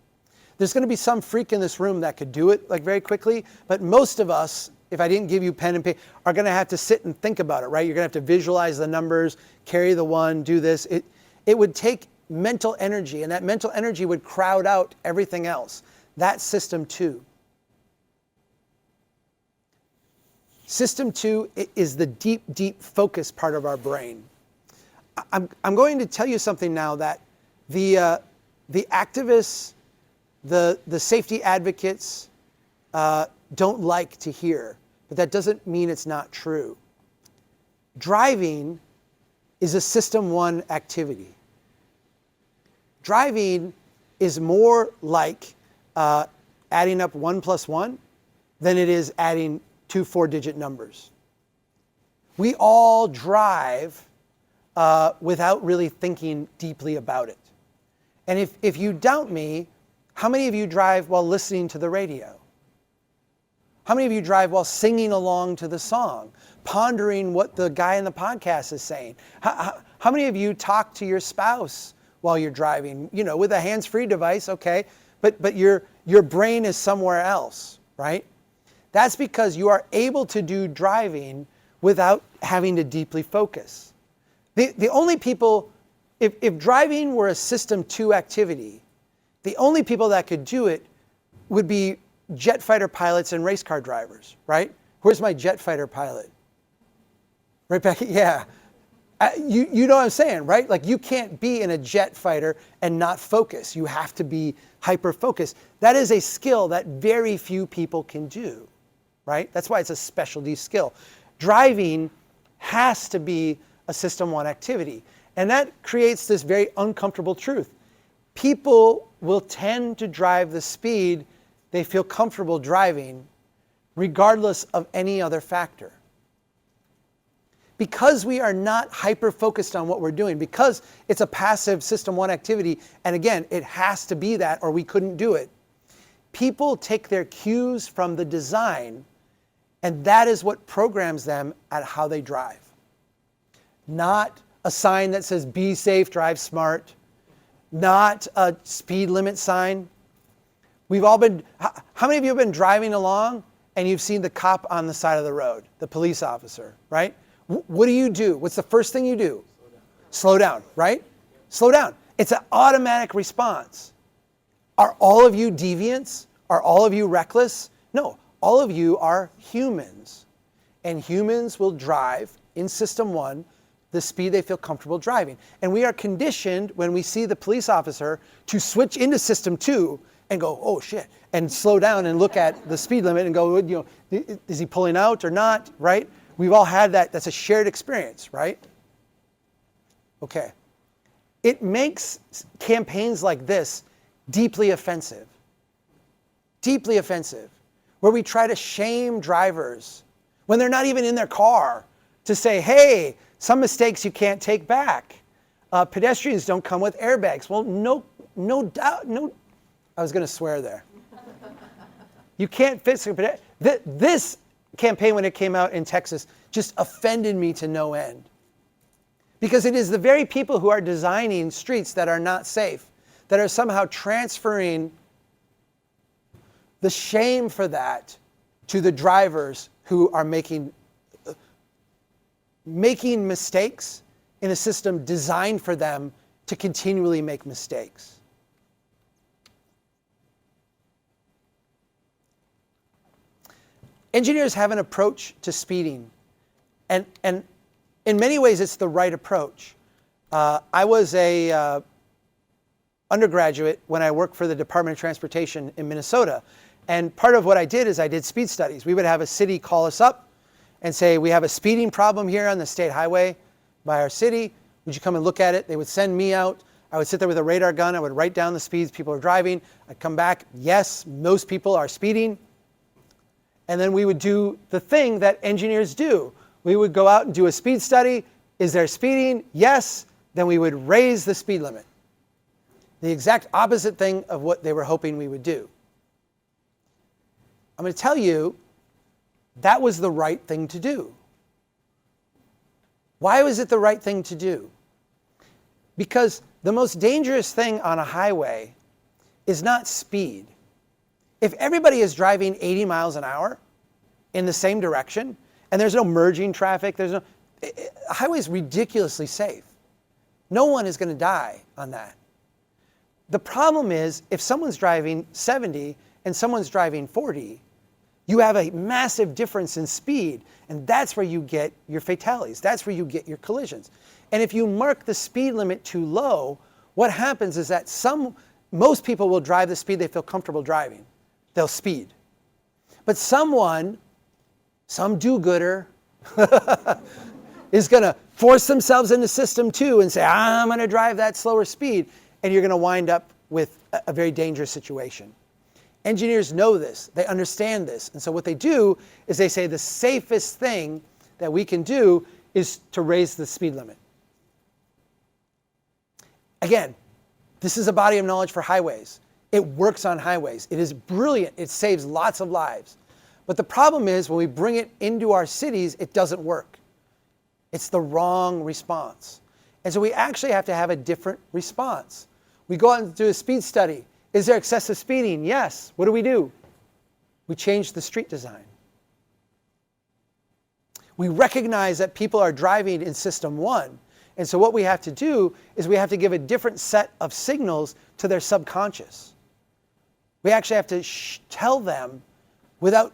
there's going to be some freak in this room that could do it like very quickly, but most of us, if I didn't give you pen and paper, are going to have to sit and think about it, right? You're going to have to visualize the numbers, carry the 1, do this. It would take mental energy, and that mental energy would crowd out everything else. That's System 2. System 2 is the deep, deep focus part of our brain. I'm going to tell you something now that the activists, the safety advocates don't like to hear, but that doesn't mean it's not true. Driving is a System 1 activity. Driving is more like adding up 1 + 1 than it is adding 2 4-digit numbers. We all drive without really thinking deeply about it. And if you doubt me, how many of you drive while listening to the radio? How many of you drive while singing along to the song, pondering what the guy in the podcast is saying? How many of you talk to your spouse while you're driving? You know, with a hands-free device, okay, but your brain is somewhere else, right? That's because you are able to do driving without having to deeply focus. The only people, if driving were a System 2 activity, the only people that could do it would be jet fighter pilots and race car drivers, right? Where's my jet fighter pilot? Right back, yeah. You know what I'm saying, right? Like you can't be in a jet fighter and not focus. You have to be hyper-focused. That is a skill that very few people can do, right? That's why it's a specialty skill. Driving has to be a System 1 activity. And that creates this very uncomfortable truth. People will tend to drive the speed they feel comfortable driving, regardless of any other factor. Because we are not hyper-focused on what we're doing, because it's a passive System 1 activity, and again, it has to be that or we couldn't do it, people take their cues from the design, and that is what programs them at how they drive. Not a sign that says, be safe, drive smart. Not a speed limit sign. We've all been, how many of you have been driving along and you've seen the cop on the side of the road, the police officer, right? What do? What's the first thing you do? Slow down, right? Slow down. It's an automatic response. Are all of you deviants? Are all of you reckless? No, all of you are humans. And humans will drive in System 1 the speed they feel comfortable driving. And we are conditioned when we see the police officer to switch into System 2 and go, oh shit, and slow down and look at the speed limit and go, you know, is he pulling out or not, right? We've all had that. That's a shared experience, right? Okay. It makes campaigns like this deeply offensive. Deeply offensive. Where we try to shame drivers when they're not even in their car to say, hey, some mistakes you can't take back. Pedestrians don't come with airbags. Well, no doubt, no. I was going to swear there. You can't fix a pedestrian. This campaign, when it came out in Texas, just offended me to no end. Because it is the very people who are designing streets that are not safe, that are somehow transferring the shame for that to the drivers who are making mistakes in a system designed for them to continually make mistakes. Engineers have an approach to speeding, and in many ways it's the right approach. I was a undergraduate when I worked for the Department of Transportation in Minnesota, and part of what I did is I did speed studies. We would have a city call us up and say, we have a speeding problem here on the state highway by our city. Would you come and look at it? They would send me out. I would sit there with a radar gun. I would write down the speeds people are driving. I'd come back. Yes, most people are speeding. And then we would do the thing that engineers do. We would go out and do a speed study. Is there speeding? Yes. Then we would raise the speed limit. The exact opposite thing of what they were hoping we would do. I'm going to tell you, that was the right thing to do. Why was it the right thing to do? Because the most dangerous thing on a highway is not speed. If everybody is driving 80 miles an hour in the same direction, and there's no merging traffic, a highway is ridiculously safe. No one is going to die on that. The problem is, if someone's driving 70 and someone's driving 40, you have a massive difference in speed, and that's where you get your fatalities. That's where you get your collisions. And if you mark the speed limit too low, what happens is that most people will drive the speed they feel comfortable driving. They'll speed. But some do-gooder is going to force themselves into System 2 and say, I'm going to drive that slower speed, and you're going to wind up with a very dangerous situation. Engineers know this, they understand this, and so what they do is they say the safest thing that we can do is to raise the speed limit. Again, this is a body of knowledge for highways. It works on highways. It is brilliant. It saves lots of lives. But the problem is when we bring it into our cities, it doesn't work. It's the wrong response. And so we actually have to have a different response. We go out and do a speed study. Is there excessive speeding? Yes. What do? We change the street design. We recognize that people are driving in System 1. And so what we have to do is we have to give a different set of signals to their subconscious. We actually have to tell them without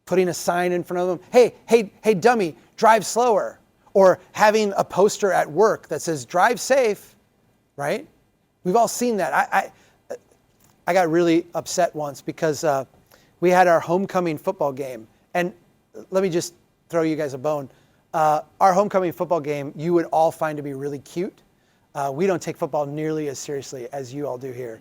putting a sign in front of them, hey, dummy, drive slower. Or having a poster at work that says, drive safe, right? We've all seen that. I got really upset once because we had our homecoming football game. And let me just throw you guys a bone. Our homecoming football game, you would all find to be really cute. We don't take football nearly as seriously as you all do here.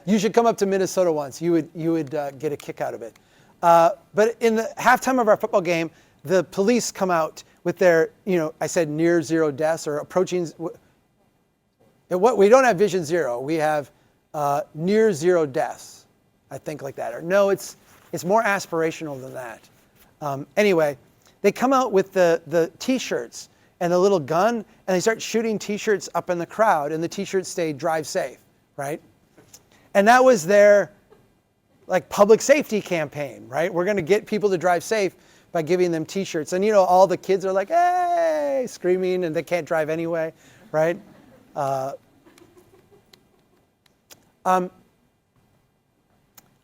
You should come up to Minnesota once. You would get a kick out of it. But in the halftime of our football game, the police come out with their, I said near zero deaths or approaching. What we don't have vision zero. We have near zero deaths. I think like that. Or no, it's more aspirational than that. Anyway, they come out with the T-shirts and the little gun, and they start shooting T-shirts up in the crowd, and the T-shirts say "Drive safe," right? And that was their public safety campaign, right? We're going to get people to drive safe by giving them T-shirts, and all the kids are like, "Hey!" screaming, and they can't drive anyway, right?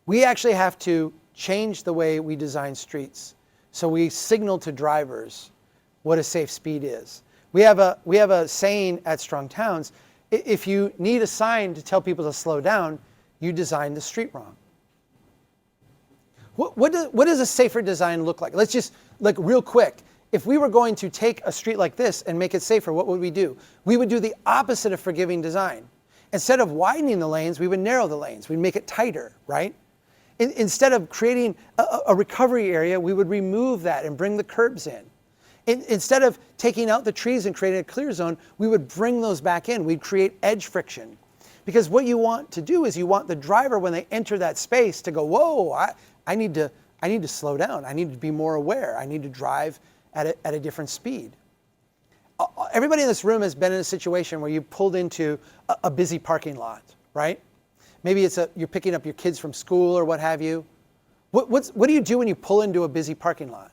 We actually have to change the way we design streets, so we signal to drivers what a safe speed is. We have a saying at Strong Towns: if you need a sign to tell people to slow down, you design the street wrong. What does a safer design look like? Let's just, real quick. If we were going to take a street like this and make it safer, what would we do? We would do the opposite of forgiving design. Instead of widening the lanes, we would narrow the lanes. We'd make it tighter, right? Instead of creating a recovery area, we would remove that and bring the curbs in. Instead of taking out the trees and creating a clear zone, we would bring those back in. We'd create edge friction. Because what you want to do is you want the driver, when they enter that space, to go, whoa, I need to slow down. I need to be more aware. I need to drive at a different speed. Everybody in this room has been in a situation where you pulled into a busy parking lot, right? Maybe you're picking up your kids from school or what have you. What do you do when you pull into a busy parking lot?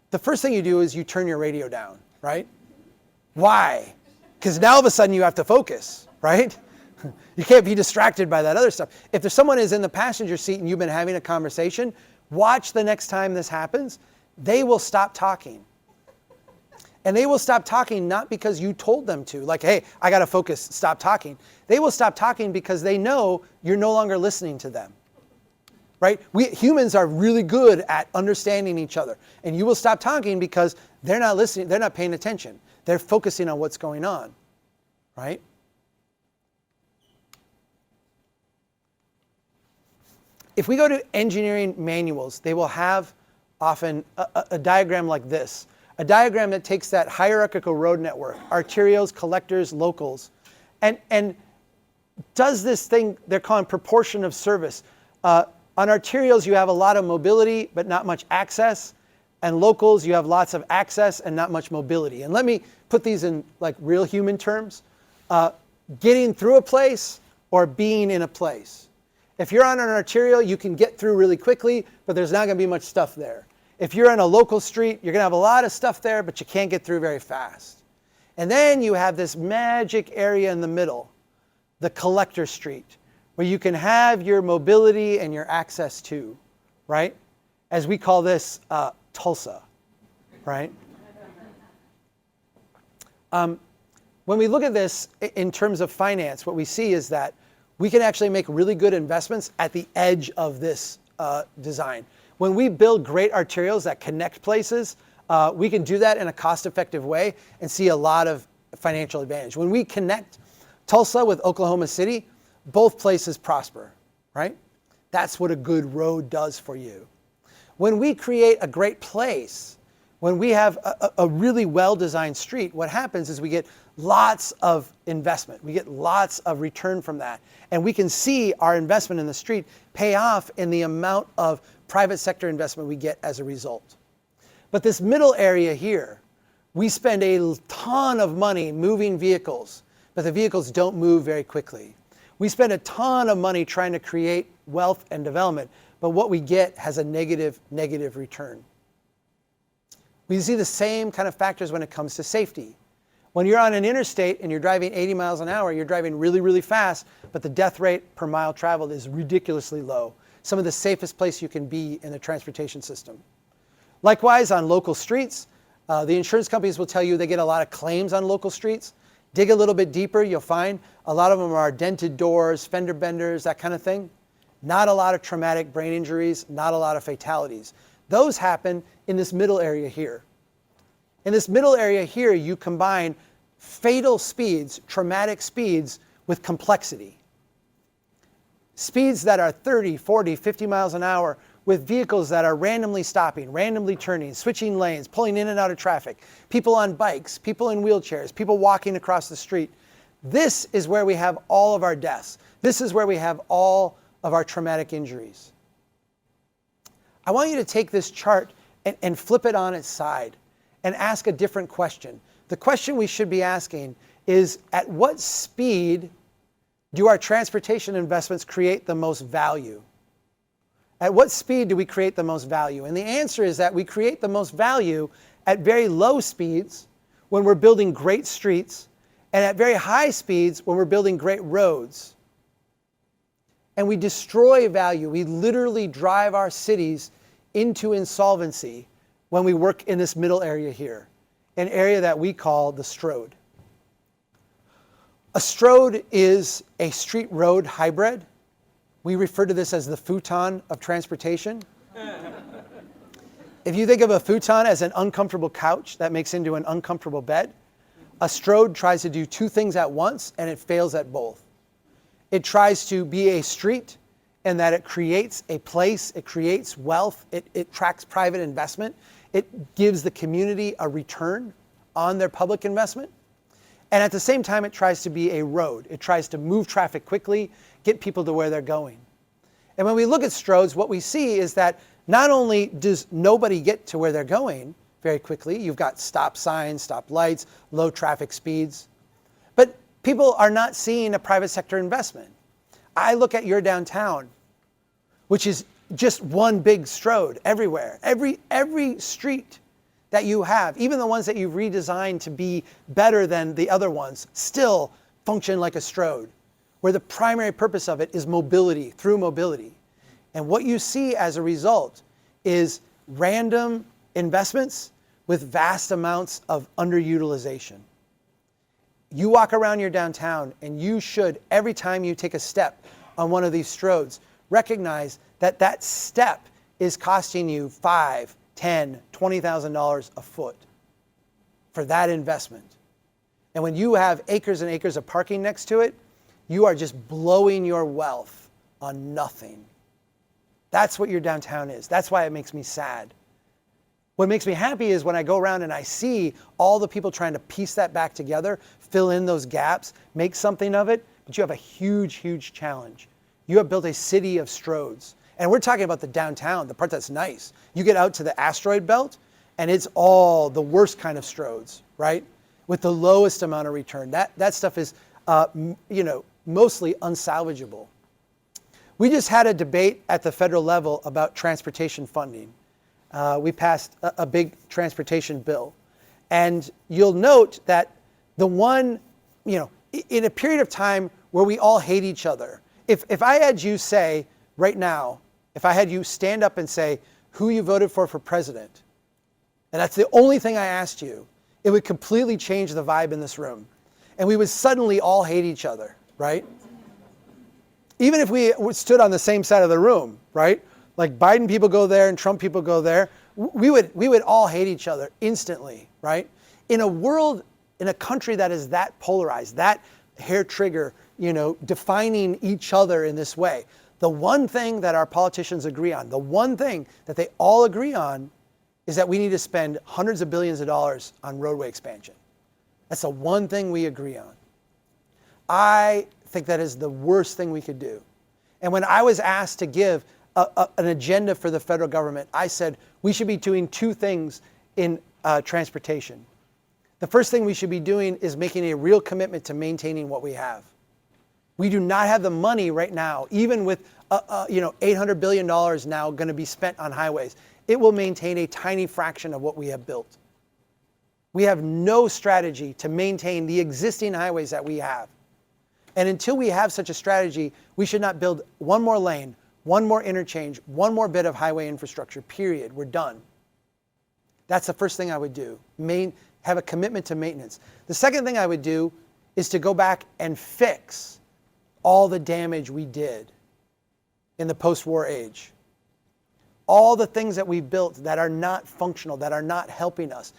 The first thing you do is you turn your radio down, right? Why? Because now all of a sudden you have to focus, right? You can't be distracted by that other stuff. If there's someone who's in the passenger seat and you've been having a conversation, watch the next time this happens. They will stop talking. And they will stop talking not because you told them to, hey, I got to focus, stop talking. They will stop talking because they know you're no longer listening to them, right? We humans are really good at understanding each other. And you will stop talking because they're not listening, they're not paying attention. They're focusing on what's going on, right? If we go to engineering manuals, they will have often a diagram like this. A diagram that takes that hierarchical road network, arterials, collectors, locals, and does this thing they're calling proportion of service. On arterials, you have a lot of mobility, but not much access. And locals, you have lots of access and not much mobility. And let me put these in real human terms. Getting through a place or being in a place. If you're on an arterial, you can get through really quickly, but there's not going to be much stuff there. If you're on a local street, you're going to have a lot of stuff there, but you can't get through very fast. And then you have this magic area in the middle, the collector street, where you can have your mobility and your access to, right? As we call this Tulsa, right? When we look at this in terms of finance, what we see is that we can actually make really good investments at the edge of this design. When we build great arterials that connect places, we can do that in a cost-effective way and see a lot of financial advantage. When we connect Tulsa with Oklahoma City, both places prosper, right? That's what a good road does for you. When we create a great place, when we have a really well-designed street, what happens is we get lots of investment. We get lots of return from that. And we can see our investment in the street pay off in the amount of private sector investment we get as a result. But this middle area here, we spend a ton of money moving vehicles, but the vehicles don't move very quickly. We spend a ton of money trying to create wealth and development, but what we get has a negative return. We see the same kind of factors when it comes to safety. When you're on an interstate and you're driving 80 miles an hour, you're driving really, really fast, but the death rate per mile traveled is ridiculously low. Some of the safest place you can be in the transportation system. Likewise, on local streets, the insurance companies will tell you they get a lot of claims on local streets. Dig a little bit deeper, you'll find a lot of them are dented doors, fender benders, that kind of thing. Not a lot of traumatic brain injuries, not a lot of fatalities. Those happen in this middle area here. In this middle area here, you combine fatal speeds, traumatic speeds with complexity. Speeds that are 30, 40, 50 miles an hour with vehicles that are randomly stopping, randomly turning, switching lanes, pulling in and out of traffic, people on bikes, people in wheelchairs, people walking across the street. This is where we have all of our deaths. This is where we have all of our traumatic injuries. I want you to take this chart and flip it on its side and ask a different question. The question we should be asking is, at what speed do our transportation investments create the most value? At what speed do we create the most value? And the answer is that we create the most value at very low speeds when we're building great streets, and at very high speeds when we're building great roads. And we destroy value. We literally drive our cities into insolvency when we work in this middle area here, an area that we call the Strode. A Strode is a street road hybrid. We refer to this as the futon of transportation. If you think of a futon as an uncomfortable couch that makes into an uncomfortable bed, a Strode tries to do two things at once, and it fails at both. It tries to be a street in that it creates a place, it creates wealth, it attracts private investment, it gives the community a return on their public investment. And at the same time, it tries to be a road. It tries to move traffic quickly, get people to where they're going. And when we look at Strodes, what we see is that not only does nobody get to where they're going very quickly, you've got stop signs, stop lights, low traffic speeds, but people are not seeing a private sector investment. I look at your downtown, which is just one big Strode everywhere. Every street that you have, even the ones that you've redesigned to be better than the other ones, still function like a Strode, where the primary purpose of it is mobility, through mobility. And what you see as a result is random investments with vast amounts of underutilization. You walk around your downtown, and you should, every time you take a step on one of these Strodes, recognize that that step is costing you $5,000, $10,000, $20,000 a foot for that investment. And when you have acres and acres of parking next to it, you are just blowing your wealth on nothing. That's what your downtown is. That's why it makes me sad. What makes me happy is when I go around and I see all the people trying to piece that back together, fill in those gaps, make something of it, but you have a huge, huge challenge. You have built a city of Strodes. And we're talking about the downtown, the part that's nice. You get out to the asteroid belt, and it's all the worst kind of Strodes, right? With the lowest amount of return. That stuff is, mostly unsalvageable. We just had a debate at the federal level about transportation funding. We passed a big transportation bill. And you'll note that the one, in a period of time where we all hate each other, if I had you say right now, if I had you stand up and say who you voted for president, and that's the only thing I asked you, it would completely change the vibe in this room. And we would suddenly all hate each other, right? Even if we stood on the same side of the room, right? Like Biden people go there and Trump people go there, we would all hate each other instantly, right? In a world, in a country that is that polarized, that hair trigger, defining each other in this way, the one thing that our politicians agree on, the one thing that they all agree on, is that we need to spend hundreds of billions of dollars on roadway expansion. That's the one thing we agree on. I think that is the worst thing we could do. And when I was asked to give an agenda for the federal government, I said we should be doing two things in transportation. The first thing we should be doing is making a real commitment to maintaining what we have. We do not have the money right now, even with $800 billion now going to be spent on highways. It will maintain a tiny fraction of what we have built. We have no strategy to maintain the existing highways that we have. And until we have such a strategy, we should not build one more lane, one more interchange, one more bit of highway infrastructure, period. We're done. That's the first thing I would do. Have a commitment to maintenance. The second thing I would do is to go back and fix all the damage we did in the post-war age. All the things that we built that are not functional, that are not helping us.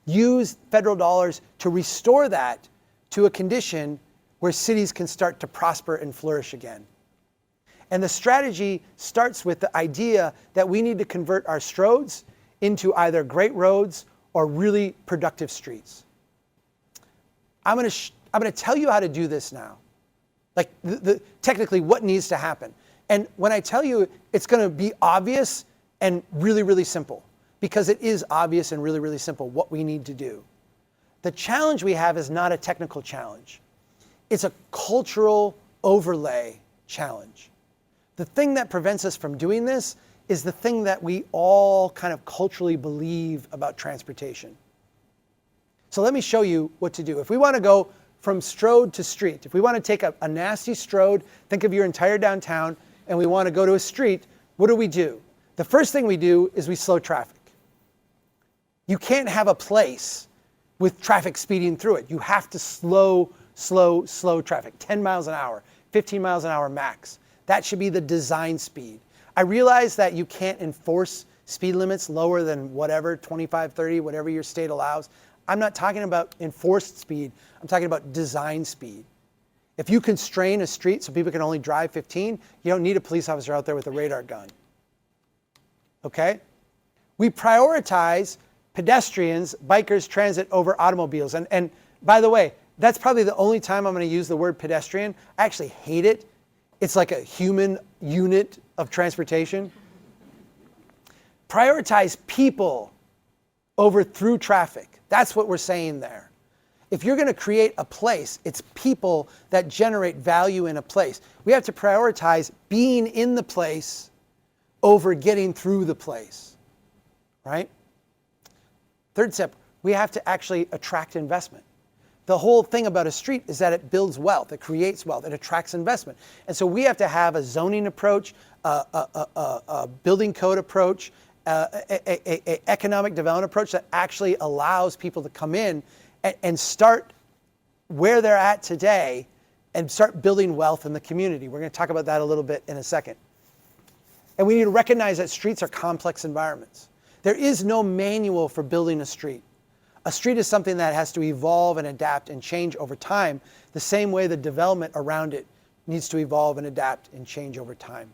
use federal dollars to restore that to a condition where cities can start to prosper and flourish again. And the strategy starts with the idea that we need to convert our stroads into either great roads or really productive streets. I'm going to tell you how to do this now. Like technically what needs to happen. And when I tell you, it's going to be obvious and really, really simple, because it is obvious and really, really simple what we need to do. The challenge we have is not a technical challenge. It's a cultural overlay challenge. The thing that prevents us from doing this is the thing that we all kind of culturally believe about transportation. So let me show you what to do. If we want to go from strode to street, if we want to take a nasty strode, think of your entire downtown, and we want to go to a street, what do? The first thing we do is we slow traffic. You can't have a place with traffic speeding through it. You have to slow traffic, 10 miles an hour, 15 miles an hour max. That should be the design speed. I realize that you can't enforce speed limits lower than whatever, 25, 30, whatever your state allows. I'm not talking about enforced speed. I'm talking about design speed. If you constrain a street so people can only drive 15, you don't need a police officer out there with a radar gun. Okay? We prioritize pedestrians, bikers, transit over automobiles. And by the way, that's probably the only time I'm going to use the word pedestrian. I actually hate it. It's like a human unit of transportation. Prioritize people over through traffic. That's what we're saying there. If you're going to create a place, it's people that generate value in a place. We have to prioritize being in the place over getting through the place, right? Third step, we have to actually attract investment. The whole thing about a street is that it builds wealth, it creates wealth, it attracts investment. And so we have to have a zoning approach, a building code approach, a economic development approach that actually allows people to come in and start where they're at today and start building wealth in the community. We're going to talk about that a little bit in a second. And we need to recognize that streets are complex environments. There is no manual for building a street. A street is something that has to evolve and adapt and change over time, the same way the development around it needs to evolve and adapt and change over time.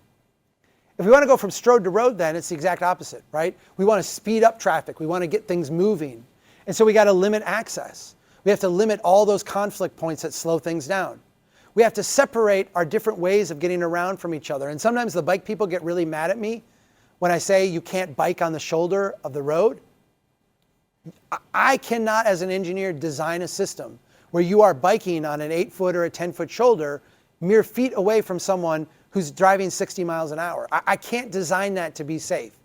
If we want to go from strode to road, then it's the exact opposite, right? We want to speed up traffic. We want to get things moving. And so we got to limit access. We have to limit all those conflict points that slow things down. We have to separate our different ways of getting around from each other. And sometimes the bike people get really mad at me when I say you can't bike on the shoulder of the road. I cannot, as an engineer, design a system where you are biking on an 8-foot or a 10-foot shoulder mere feet away from someone who's driving 60 miles an hour. I can't design that to be safe.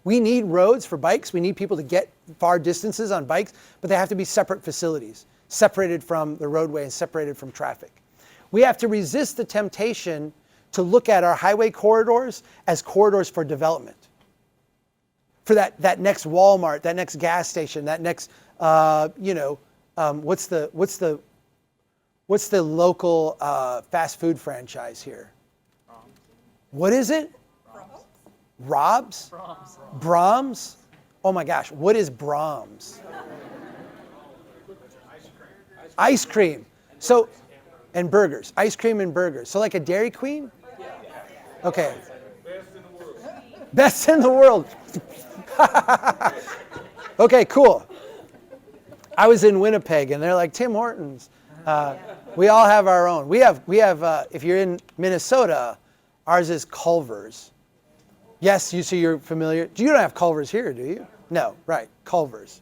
We need roads for bikes. We need people to get far distances on bikes, but they have to be separate facilities, separated from the roadway and separated from traffic. We have to resist the temptation to look at our highway corridors as corridors for development. For that next Walmart, that next gas station, that next, what's the local fast food franchise here? What is it? Rob's? Brahms? Oh my gosh, what is Brahms? Ice cream. So, and burgers. Ice cream and burgers. So like a Dairy Queen? Okay. Best in the world. Okay, cool. I was in Winnipeg and they're like, Tim Hortons. We all have our own. We have. If you're in Minnesota, ours is Culver's. Yes, you see, you're familiar. You don't have Culver's here, do you? No, right, Culver's.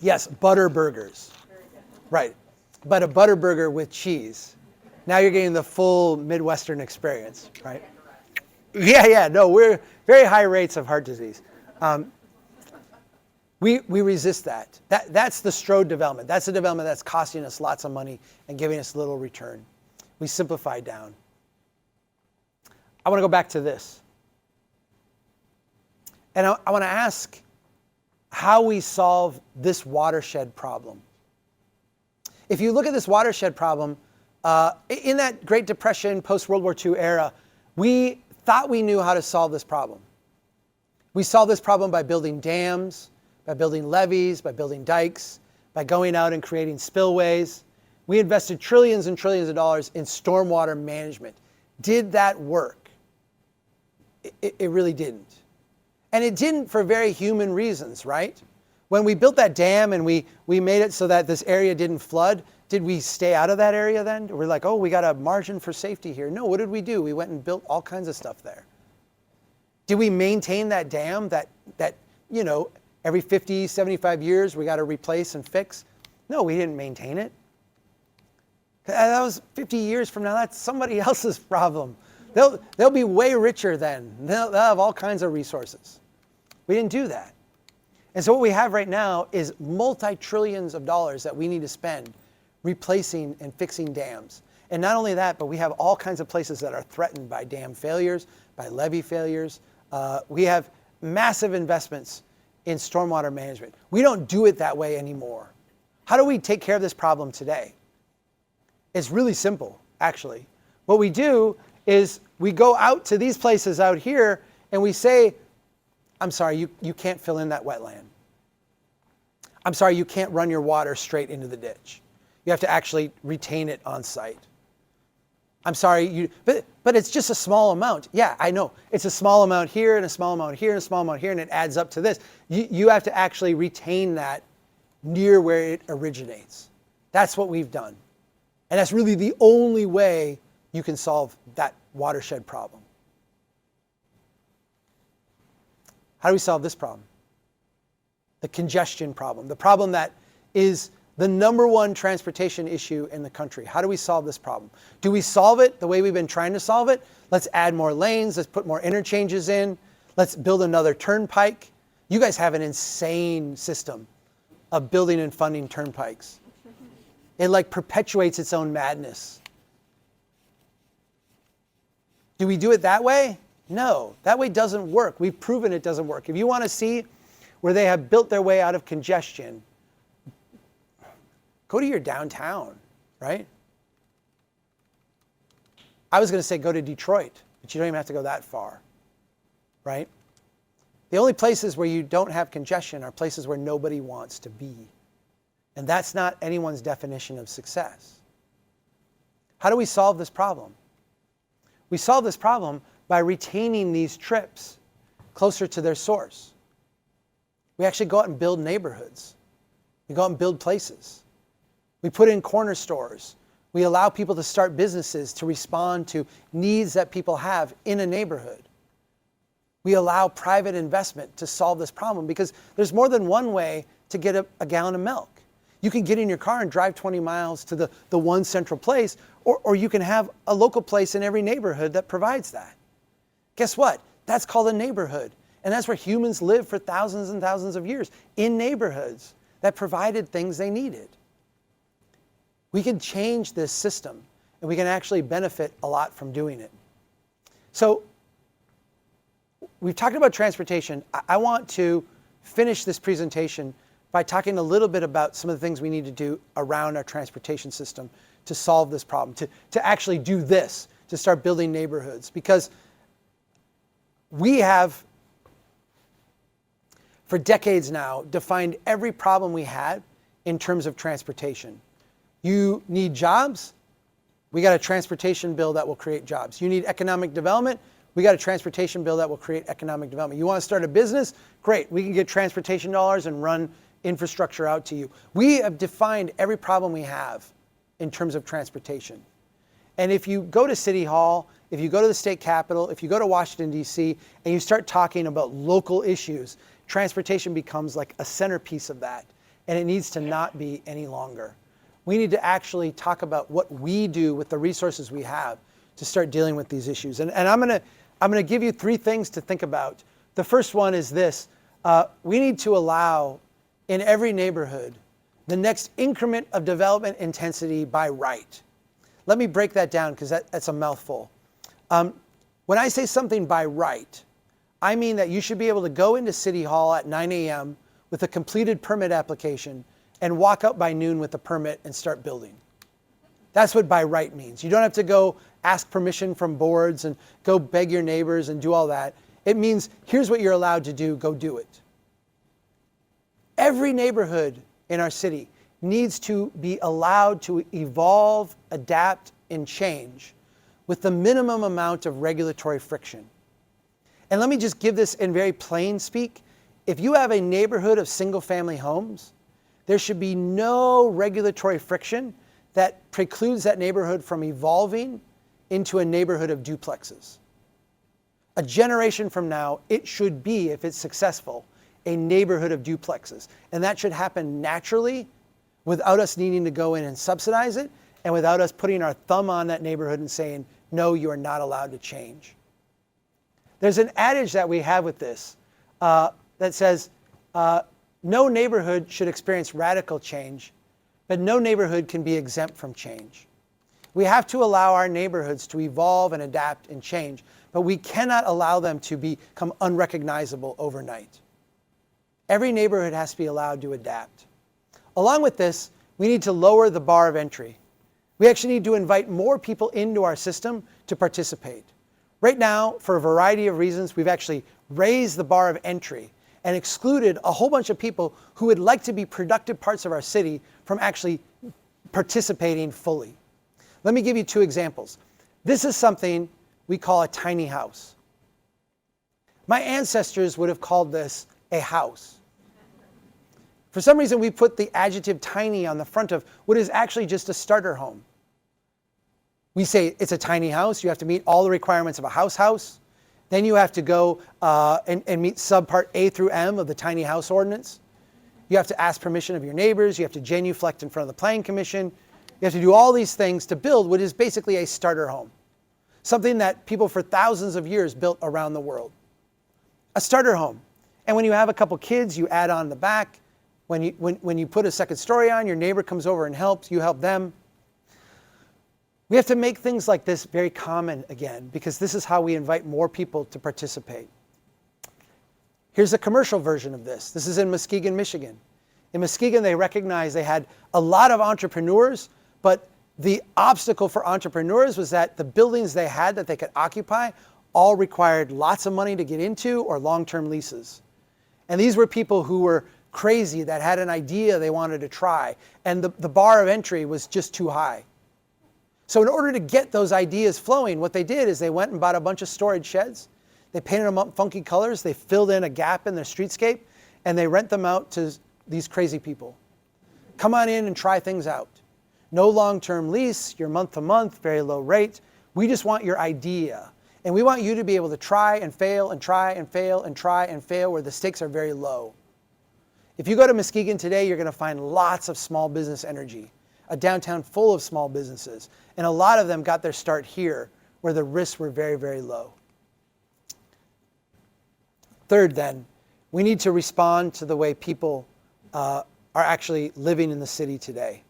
Yes, butter burgers. Right, but a butter burger with cheese. Now you're getting the full Midwestern experience, right? Yeah, no, we're very high rates of heart disease. We resist that. That's the strode development. That's the development that's costing us lots of money and giving us little return. We simplify down. I want to go back to this. And I want to ask how we solve this watershed problem. If you look at this watershed problem, in that Great Depression, post-World War II era, we thought we knew how to solve this problem. We solve this problem by building dams, by building levees, by building dikes, by going out and creating spillways. We invested trillions and trillions of dollars in stormwater management. Did that work? It really didn't. And it didn't for very human reasons, right? When we built that dam and we made it so that this area didn't flood, did we stay out of that area then? We're like, oh, we got a margin for safety here. No, what did we do? We went and built all kinds of stuff there. Did we maintain that dam that every 50, 75 years we got to replace and fix? No, we didn't maintain it. That was 50 years from now. That's somebody else's problem. They'll be way richer then. They'll have all kinds of resources. We didn't do that. And so what we have right now is multi-trillions of dollars that we need to spend replacing and fixing dams. And not only that, but we have all kinds of places that are threatened by dam failures, by levee failures. We have massive investments in stormwater management. We don't do it that way anymore. How do we take care of this problem today? It's really simple, actually. What we do is we go out to these places out here and we say, I'm sorry, you can't fill in that wetland. I'm sorry, you can't run your water straight into the ditch. You have to actually retain it on site. I'm sorry, but it's just a small amount. Yeah, I know. It's a small amount here and a small amount here and a small amount here, and it adds up to this. You have to actually retain that near where it originates. That's what we've done. And that's really the only way you can solve that watershed problem. How do we solve this problem? The congestion problem, the problem that is the #1 transportation issue in the country. How do we solve this problem? Do we solve it the way we've been trying to solve it? Let's add more lanes, let's put more interchanges in, let's build another turnpike. You guys have an insane system of building and funding turnpikes. It like perpetuates its own madness. Do we do it that way? No, that way doesn't work. We've proven it doesn't work. If you want to see where they have built their way out of congestion, go to your downtown, right? I was going to say go to Detroit, but you don't even have to go that far, right? The only places where you don't have congestion are places where nobody wants to be. And that's not anyone's definition of success. How do we solve this problem? We solve this problem by retaining these trips closer to their source. We actually go out and build neighborhoods. We go out and build places. We put in corner stores. We allow people to start businesses to respond to needs that people have in a neighborhood. We allow private investment to solve this problem because there's more than one way to get a gallon of milk. You can get in your car and drive 20 miles to the one central place, or you can have a local place in every neighborhood that provides that. Guess what? That's called a neighborhood. And that's where humans lived for thousands and thousands of years, in neighborhoods that provided things they needed. We can change this system, and we can actually benefit a lot from doing it. So we've talked about transportation. I want to finish this presentation by talking a little bit about some of the things we need to do around our transportation system to solve this problem, to actually do this, to start building neighborhoods. Because we have, for decades now, defined every problem we had in terms of transportation. You need jobs? We got a transportation bill that will create jobs. You need economic development? We got a transportation bill that will create economic development. You want to start a business? Great, we can get transportation dollars and run infrastructure out to you. We have defined every problem we have in terms of transportation. And if you go to City Hall, if you go to the state capitol, if you go to Washington, D.C., and you start talking about local issues, transportation becomes like a centerpiece of that. And it needs to not be any longer. We need to actually talk about what we do with the resources we have to start dealing with these issues. And I'm gonna give you 3 things to think about. The first one is this. We need to allow in every neighborhood the next increment of development intensity by right. Let me break that down because that's a mouthful. When I say something by right, I mean that you should be able to go into City Hall at 9 a.m. with a completed permit application and walk out by noon with a permit and start building. That's what by right means. You don't have to go ask permission from boards and go beg your neighbors and do all that. It means here's what you're allowed to do, go do it. Every neighborhood in our city needs to be allowed to evolve, adapt, and change with the minimum amount of regulatory friction. And let me just give this in very plain speak. If you have a neighborhood of single-family homes, there should be no regulatory friction that precludes that neighborhood from evolving into a neighborhood of duplexes. A generation from now, it should be, if it's successful, a neighborhood of duplexes. And that should happen naturally without us needing to go in and subsidize it and without us putting our thumb on that neighborhood and saying, no, you are not allowed to change. There's an adage that we have with this that says, no neighborhood should experience radical change, but no neighborhood can be exempt from change. We have to allow our neighborhoods to evolve and adapt and change, but we cannot allow them to become unrecognizable overnight. Every neighborhood has to be allowed to adapt. Along with this, we need to lower the bar of entry. We actually need to invite more people into our system to participate. Right now, for a variety of reasons, we've actually raised the bar of entry and excluded a whole bunch of people who would like to be productive parts of our city from actually participating fully. Let me give you two examples. This is something we call a tiny house. My ancestors would have called this a house. For some reason, we put the adjective tiny on the front of what is actually just a starter home. We say it's a tiny house. You have to meet all the requirements of a house. Then you have to go and meet subpart A through M of the tiny house ordinance. You have to ask permission of your neighbors. You have to genuflect in front of the planning commission. You have to do all these things to build what is basically a starter home. Something that people for thousands of years built around the world. A starter home. And when you have a couple kids, you add on the back. When you put a second story on, your neighbor comes over and helps, you help them. We have to make things like this very common again, because this is how we invite more people to participate. Here's a commercial version of this. This is in Muskegon, Michigan. In Muskegon, they recognized they had a lot of entrepreneurs, but the obstacle for entrepreneurs was that the buildings they had that they could occupy all required lots of money to get into or long-term leases. And these were people who were crazy, that had an idea they wanted to try, and the bar of entry was just too high. So in order to get those ideas flowing, what they did is they went and bought a bunch of storage sheds. They painted them up funky colors. They filled in a gap in their streetscape, and they rent them out to these crazy people. Come on in and try things out. No long-term lease, you're month to month, very low rate. We just want your idea. And we want you to be able to try and fail and try and fail and try and fail where the stakes are very low. If you go to Muskegon today, you're going to find lots of small business energy, a downtown full of small businesses. And a lot of them got their start here, where the risks were very, very low. Third, then, we need to respond to the way people are actually living in the city today.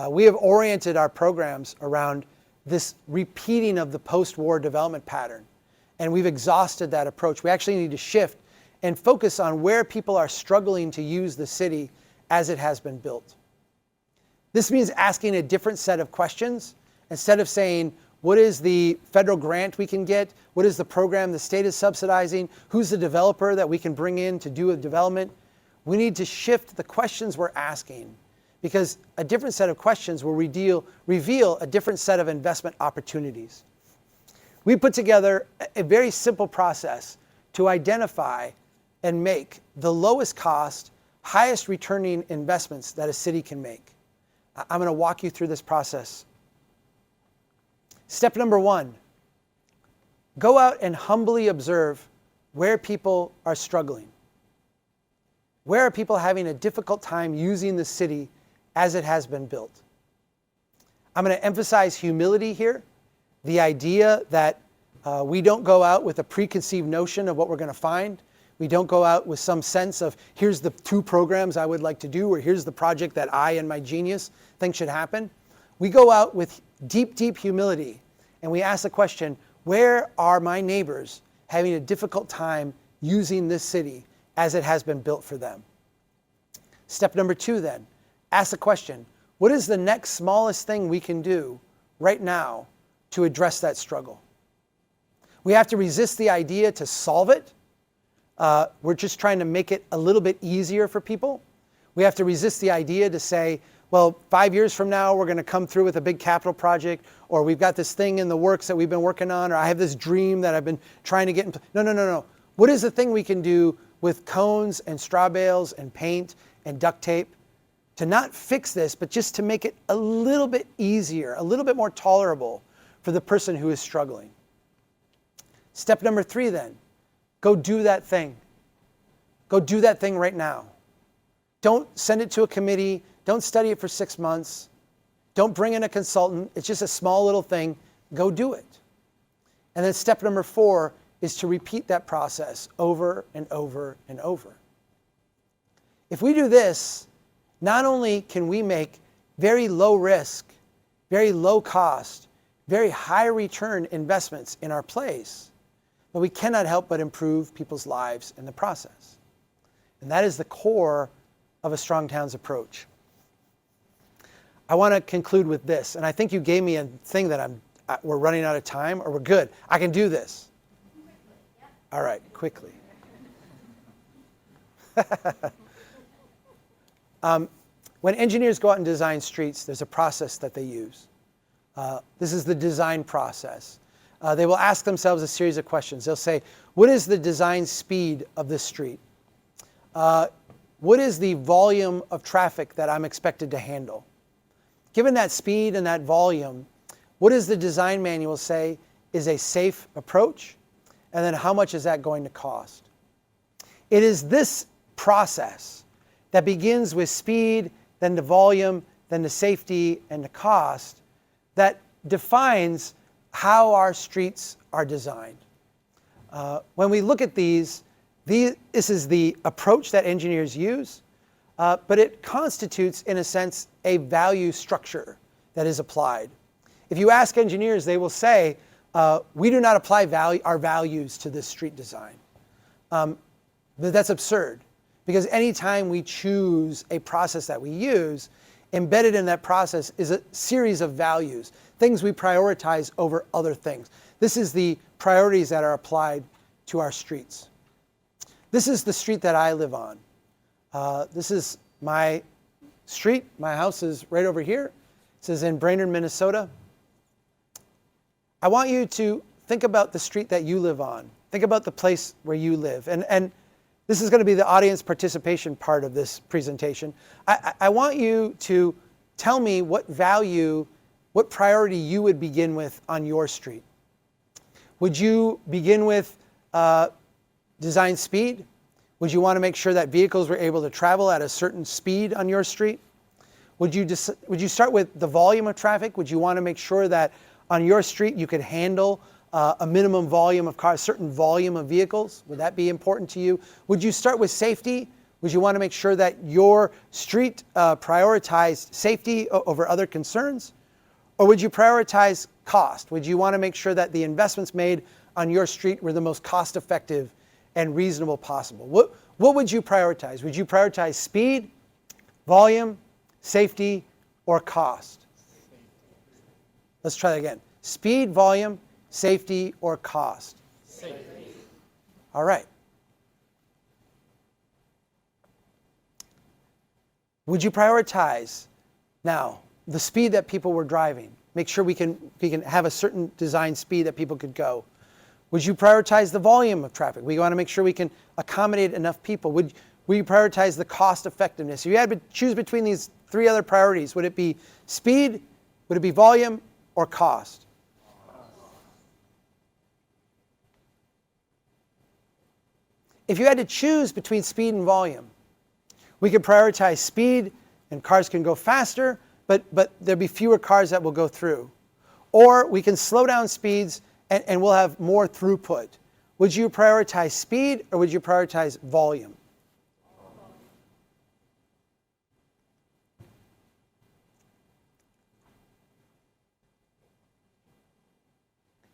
We have oriented our programs around this repeating of the post-war development pattern. And we've exhausted that approach. We actually need to shift and focus on where people are struggling to use the city as it has been built. This means asking a different set of questions. Instead of saying, what is the federal grant we can get? What is the program the state is subsidizing? Who's the developer that we can bring in to do a development? We need to shift the questions we're asking, because a different set of questions will reveal a different set of investment opportunities. We put together a very simple process to identify and make the lowest cost, highest returning investments that a city can make. I'm going to walk you through this process. Step number one, go out and humbly observe where people are struggling. Where are people having a difficult time using the city as it has been built? I'm going to emphasize humility here, the idea that we don't go out with a preconceived notion of what we're going to find. We don't go out with some sense of, here's the 2 programs I would like to do, or here's the project that I and my genius think should happen. We go out with deep, deep humility, and we ask the question, where are my neighbors having a difficult time using this city as it has been built for them? Step number 2 then, ask the question, what is the next smallest thing we can do right now to address that struggle? We have to resist the idea to solve it. We're just trying to make it a little bit easier for people. We have to resist the idea to say, well, 5 years from now, we're going to come through with a big capital project, or we've got this thing in the works that we've been working on, or I have this dream that I've been trying to get in. No. What is the thing we can do with cones and straw bales and paint and duct tape to not fix this, but just to make it a little bit easier, a little bit more tolerable for the person who is struggling? Step number 3 then, go do that thing. Go do that thing right now. Don't send it to a committee. Don't study it for 6 months. Don't bring in a consultant. It's just a small little thing. Go do it. And then step number 4 is to repeat that process over and over and over. If we do this, not only can we make very low risk, very low cost, very high return investments in our place, but we cannot help but improve people's lives in the process. And that is the core of a Strong Towns approach. I want to conclude with this, and I think you gave me a thing that we're running out of time, or we're good. I can do this. All right, quickly. When engineers go out and design streets, there's a process that they use. This is the design process. They will ask themselves a series of questions. They'll say, what is the design speed of this street? What is the volume of traffic that I'm expected to handle? Given that speed and that volume, what does the design manual say is a safe approach? And then how much is that going to cost? It is this process that begins with speed, then the volume, then the safety, and the cost that defines how our streets are designed. When we look at this is the approach that engineers use, but it constitutes, in a sense, a value structure that is applied. If you ask engineers, they will say, we do not apply our values to this street design. But that's absurd, because anytime we choose a process that we use, embedded in that process is a series of values, things we prioritize over other things. This is the priorities that are applied to our streets. This is the street that I live on. This is my street. My house is right over here. This is in Brainerd, Minnesota. I want you to think about the street that you live on. Think about the place where you live. And this is going to be the audience participation part of this presentation. I want you to tell me what value, what priority you would begin with on your street. Would you begin with design speed? Would you want to make sure that vehicles were able to travel at a certain speed on your street? Would you start with the volume of traffic? Would you want to make sure that on your street you could handle a minimum volume of cars, a certain volume of vehicles? Would that be important to you? Would you start with safety? Would you want to make sure that your street prioritized safety over other concerns? Or would you prioritize cost? Would you want to make sure that the investments made on your street were the most cost-effective and reasonable possible? What would you prioritize? Would you prioritize speed, volume, safety, or cost? Let's try that again. Speed, volume, safety, or cost? Safety. All right. Would you prioritize now the speed that people were driving? Make sure we can have a certain design speed that people could go. Would you prioritize the volume of traffic? We want to make sure we can accommodate enough people. Would you prioritize the cost effectiveness? If you had to choose between these 3 other priorities, would it be speed, would it be volume, or cost? If you had to choose between speed and volume, we could prioritize speed and cars can go faster, but there'll be fewer cars that will go through. Or we can slow down speeds and we'll have more throughput. Would you prioritize speed or would you prioritize volume?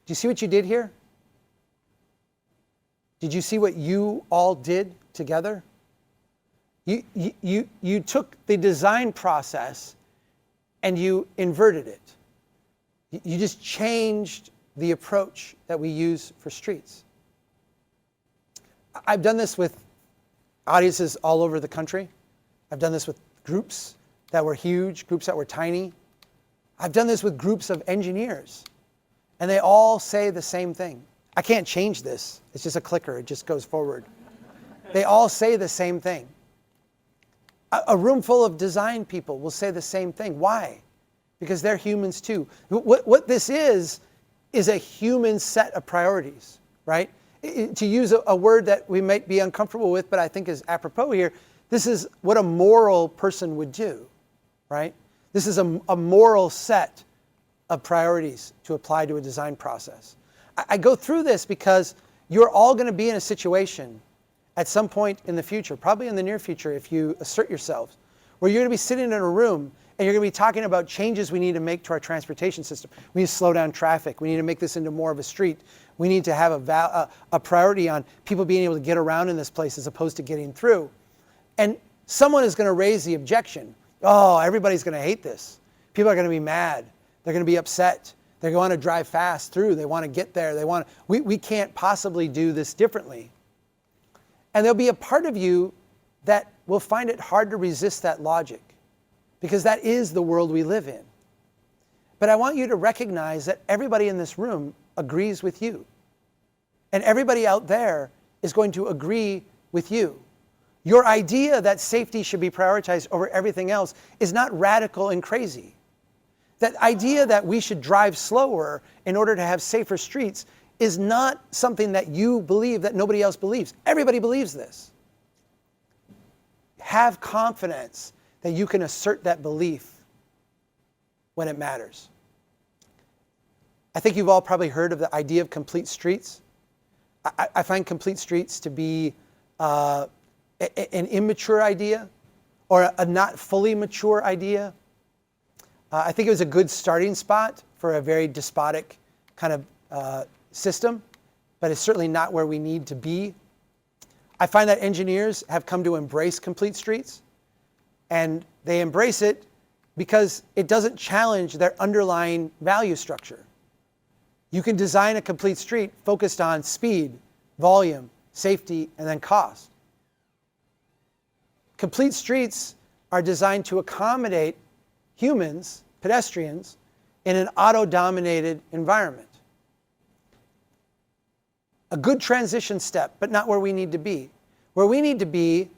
Do you see what you did here? Did you see what you all did together? You took the design process and you inverted it. You just changed the approach that we use for streets. I've done this with audiences all over the country. I've done this with groups that were huge, groups that were tiny. I've done this with groups of engineers, and they all say the same thing. I can't change this. It's just a clicker. It just goes forward. They all say the same thing. A room full of design people will say the same thing. Why? Because they're humans too. What this is a human set of priorities, right? To use a word that we might be uncomfortable with, but I think is apropos here, this is what a moral person would do, right? This is a moral set of priorities to apply to a design process. I go through this because you're all going to be in a situation at some point in the future, probably in the near future if you assert yourselves, where you're going to be sitting in a room and you're going to be talking about changes we need to make to our transportation system. We need to slow down traffic. We need to make this into more of a street. We need to have a priority on people being able to get around in this place as opposed to getting through. And someone is going to raise the objection. Oh, everybody's going to hate this. People are going to be mad. They're going to be upset. They want to drive fast through. They want to get there. We can't possibly do this differently. And there'll be a part of you that will find it hard to resist that logic, because that is the world we live in. But I want you to recognize that everybody in this room agrees with you. And everybody out there is going to agree with you. Your idea that safety should be prioritized over everything else is not radical and crazy. That idea that we should drive slower in order to have safer streets is not something that you believe that nobody else believes. Everybody believes this. Have confidence that you can assert that belief when it matters. I think you've all probably heard of the idea of complete streets. I find complete streets to be an immature idea or a not fully mature idea. I think it was a good starting spot for a very despotic kind of system, but it's certainly not where we need to be. I find that engineers have come to embrace complete streets, and they embrace it because it doesn't challenge their underlying value structure. You can design a complete street focused on speed, volume, safety, and then cost. Complete streets are designed to accommodate humans, pedestrians, in an auto-dominated environment. A good transition step, but not where we need to be. Where we need to be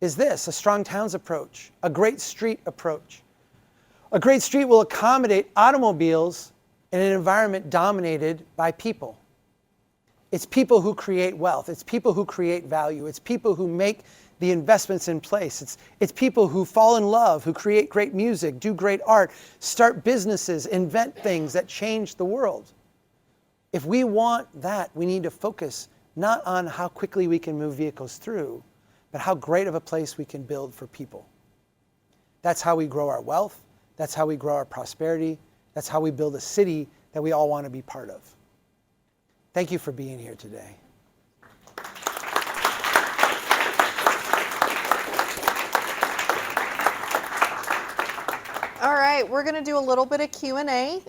is this, a strong towns approach, a great street approach. A great street will accommodate automobiles in an environment dominated by people. It's people who create wealth. It's people who create value. It's people who make the investments in place. It's people who fall in love, who create great music, do great art, start businesses, invent things that change the world. If we want that, we need to focus not on how quickly we can move vehicles through, but how great of a place we can build for people. That's how we grow our wealth. That's how we grow our prosperity. That's how we build a city that we all want to be part of. Thank you for being here today. All right, we're going to do a little bit of Q&A.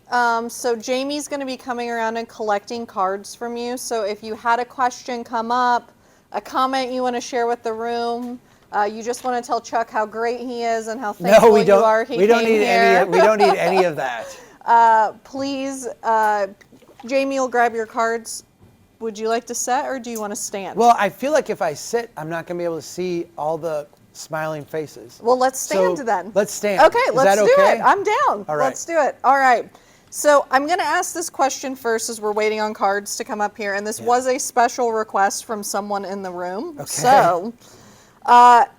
So Jamie's going to be coming around and collecting cards from you. So if you had a question come up, a comment you want to share with the room, you just want to tell Chuck how great he is and how thankful you are he came here. We don't need any of that. Please, Jamie will grab your cards. Would you like to sit or do you want to stand? Well, I feel like if I sit, I'm not going to be able to see all the smiling faces. Well, let's stand then. Let's stand. Okay, let's do okay? it. I'm down. All right. Let's do it. All right. So I'm going to ask this question first as we're waiting on cards to come up here. And this was a special request from someone in the room. Okay. So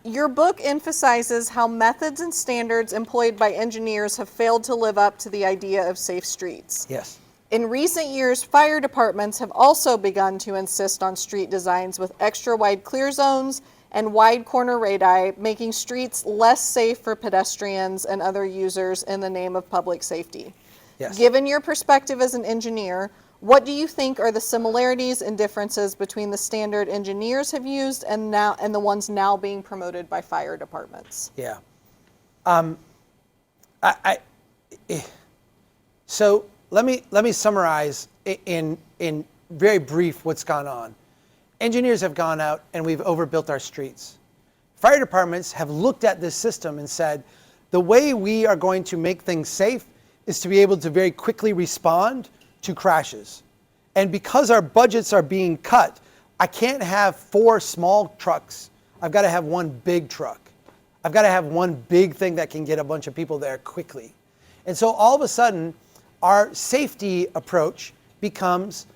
your book emphasizes how methods and standards employed by engineers have failed to live up to the idea of safe streets. Yes. In recent years, fire departments have also begun to insist on street designs with extra wide clear zones and wide corner radii, making streets less safe for pedestrians and other users in the name of public safety. Yes. Given your perspective as an engineer, what do you think are the similarities and differences between the standard engineers have used and the ones now being promoted by fire departments? Yeah. So let me summarize in very brief what's gone on. Engineers have gone out and we've overbuilt our streets. Fire departments have looked at this system and said, the way we are going to make things safe is to be able to very quickly respond to crashes. And because our budgets are being cut, I can't have 4 small trucks. I've got to have 1 big truck. I've got to have 1 big thing that can get a bunch of people there quickly. And so all of a sudden, our safety approach becomes,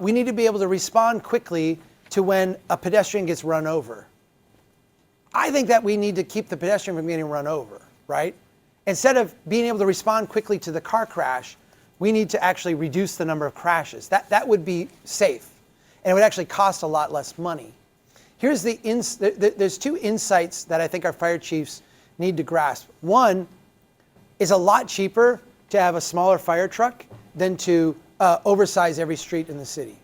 we need to be able to respond quickly to when a pedestrian gets run over. I think that we need to keep the pedestrian from getting run over, right? Instead of being able to respond quickly to the car crash, we need to actually reduce the number of crashes. That would be safe, and it would actually cost a lot less money. Here's there's 2 insights that I think our fire chiefs need to grasp. One is a lot cheaper to have a smaller fire truck than to oversize every street in the city.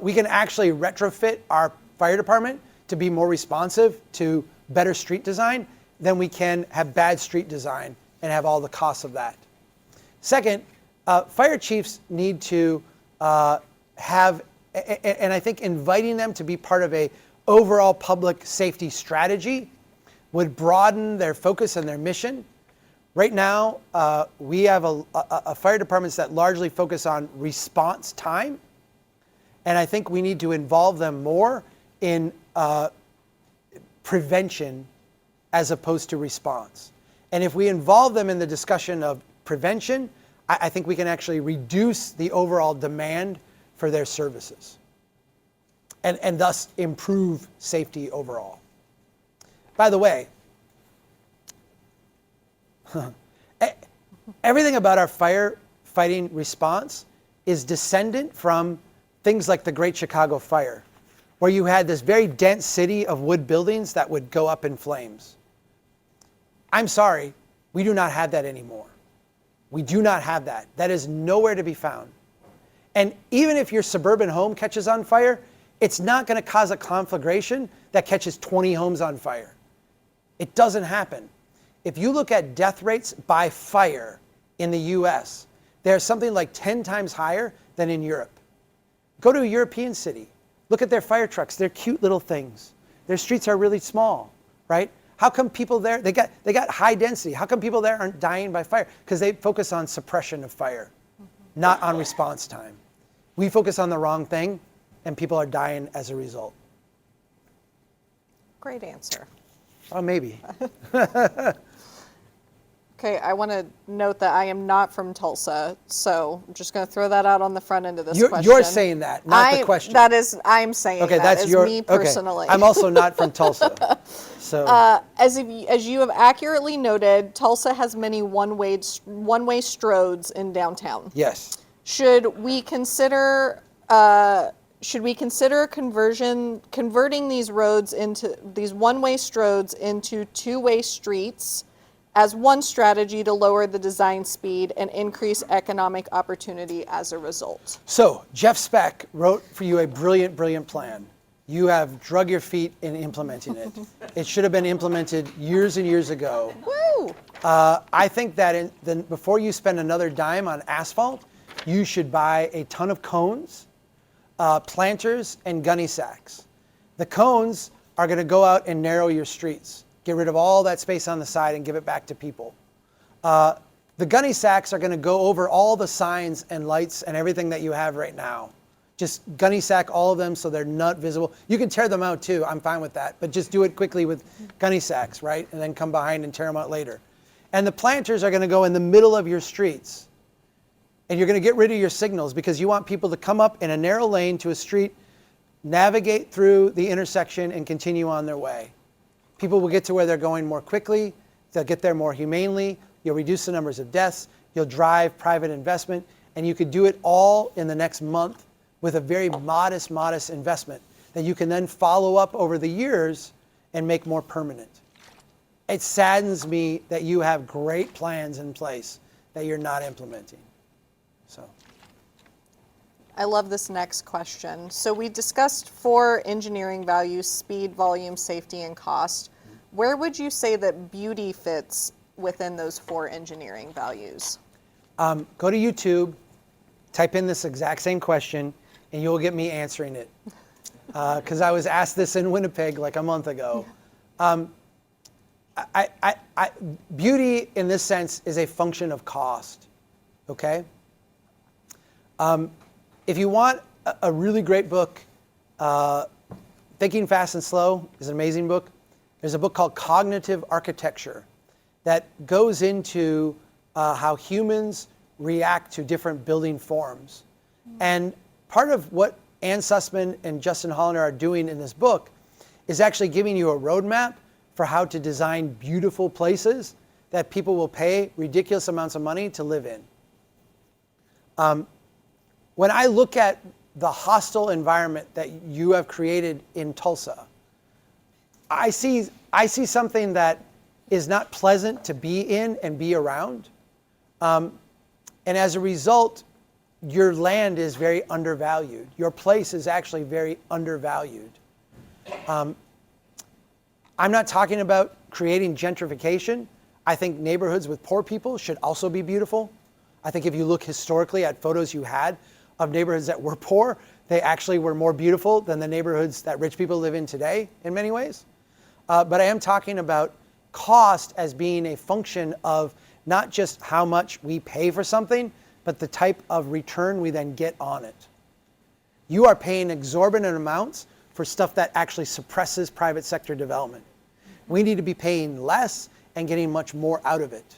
We can actually retrofit our fire department to be more responsive to better street design than we can have bad street design and have all the costs of that. Second, fire chiefs need to have, and I think inviting them to be part of a overall public safety strategy would broaden their focus and their mission. Right now, we have a fire departments that largely focus on response time. And I think we need to involve them more in prevention as opposed to response. And if we involve them in the discussion of prevention, I think we can actually reduce the overall demand for their services and thus improve safety overall. By the way, everything about our firefighting response is descendant from things like the Great Chicago Fire, where you had this very dense city of wood buildings that would go up in flames. I'm sorry, we do not have that anymore. We do not have that. That is nowhere to be found. And even if your suburban home catches on fire, it's not going to cause a conflagration that catches 20 homes on fire. It doesn't happen. If you look at death rates by fire in the US, they're something like 10 times higher than in Europe. Go to a European city. Look at their fire trucks. They're cute little things. Their streets are really small, right? How come people there, they got high density. How come people there aren't dying by fire? Because they focus on suppression of fire, not on response time. We focus on the wrong thing, and people are dying as a result. Great answer. Oh, maybe. Okay, I want to note that I am not from Tulsa, so I'm just going to throw that out on the front end of this question. You're saying that, not the question. I'm saying okay, that that's as me personally. Okay. I'm also not from Tulsa. So. As you have accurately noted, Tulsa has many one-way stroads in downtown. Yes. Should we consider converting these roads into these one-way stroads into two-way streets as one strategy to lower the design speed and increase economic opportunity as a result? So Jeff Speck wrote for you a brilliant, brilliant plan. You have drug your feet in implementing it. It should have been implemented years and years ago. Woo! I think that before you spend another dime on asphalt, you should buy a ton of cones, planters, and gunny sacks. The cones are going to go out and narrow your streets. Get rid of all that space on the side and give it back to people. The gunny sacks are going to go over all the signs and lights and everything that you have right now. Just gunny sack all of them so they're not visible. You can tear them out too, I'm fine with that, but just do it quickly with gunny sacks, right? And then come behind and tear them out later. And the planters are going to go in the middle of your streets. And you're going to get rid of your signals because you want people to come up in a narrow lane to a street, navigate through the intersection, and continue on their way. People will get to where they're going more quickly. They'll get there more humanely. You'll reduce the numbers of deaths. You'll drive private investment. And you could do it all in the next month with a very modest investment that you can then follow up over the years and make more permanent. It saddens me that you have great plans in place that you're not implementing. So. I love this next question. So we discussed 4 engineering values: speed, volume, safety, and cost. Where would you say that beauty fits within those 4 engineering values? Go to YouTube type in this exact same question, and you'll get me answering it. Because I was asked this in Winnipeg like a month ago. Beauty in this sense is a function of cost, okay? If you want a really great book, Thinking Fast and Slow is an amazing book. There's a book called Cognitive Architecture that goes into how humans react to different building forms. And part of what Ann Sussman and Justin Hollander are doing in this book is actually giving you a roadmap for how to design beautiful places that people will pay ridiculous amounts of money to live in. When I look at the hostile environment that you have created in Tulsa, I see something that is not pleasant to be in and be around. And as a result, your land is very undervalued. Your place is actually very undervalued. I'm not talking about creating gentrification. I think neighborhoods with poor people should also be beautiful. I think if you look historically at photos you had of neighborhoods that were poor, they actually were more beautiful than the neighborhoods that rich people live in today in many ways. But I am talking about cost as being a function of not just how much we pay for something, but the type of return we then get on it. You are paying exorbitant amounts for stuff that actually suppresses private sector development. We need to be paying less and getting much more out of it.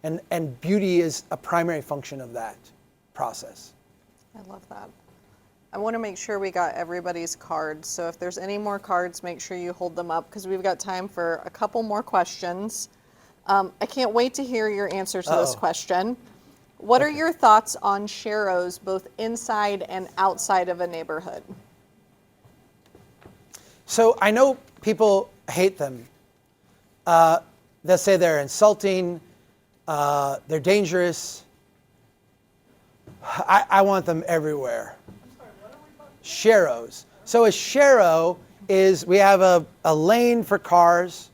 And beauty is a primary function of that process. I love that. I want to make sure we got everybody's cards. So if there's any more cards, make sure you hold them up because we've got time for a couple more questions. I can't wait to hear your answer to this question. What are your thoughts on sharrows both inside and outside of a neighborhood? So I know people hate them. They'll say they're insulting, they're dangerous. I want them everywhere. Sharrows. So a sharrow is, we have a lane for cars,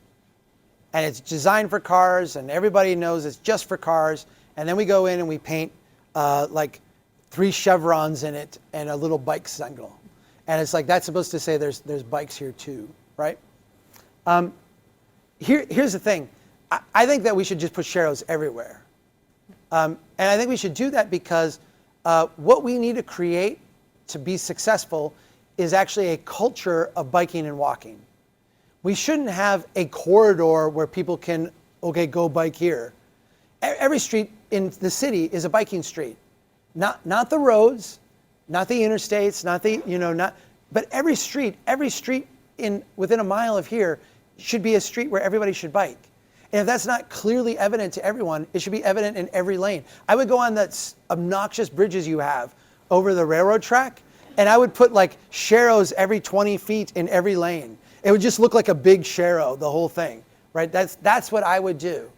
and it's designed for cars, and everybody knows it's just for cars. And then we go in and we paint like 3 chevrons in it and a little bike signal. And it's like, that's supposed to say there's bikes here too, right? Here's the thing. I think that we should just put sharrows everywhere. And I think we should do that because what we need to create to be successful is actually a culture of biking and walking. We shouldn't have a corridor where people can, okay, go bike here. Every street in the city is a biking street. Not the roads, not the interstates, not the, but every street within a mile of here should be a street where everybody should bike. And if that's not clearly evident to everyone, it should be evident in every lane. I would go on that obnoxious bridges you have over the railroad track, and I would put like sharrows every 20 feet in every lane. It would just look like a big sharrow, the whole thing, right? That's what I would do.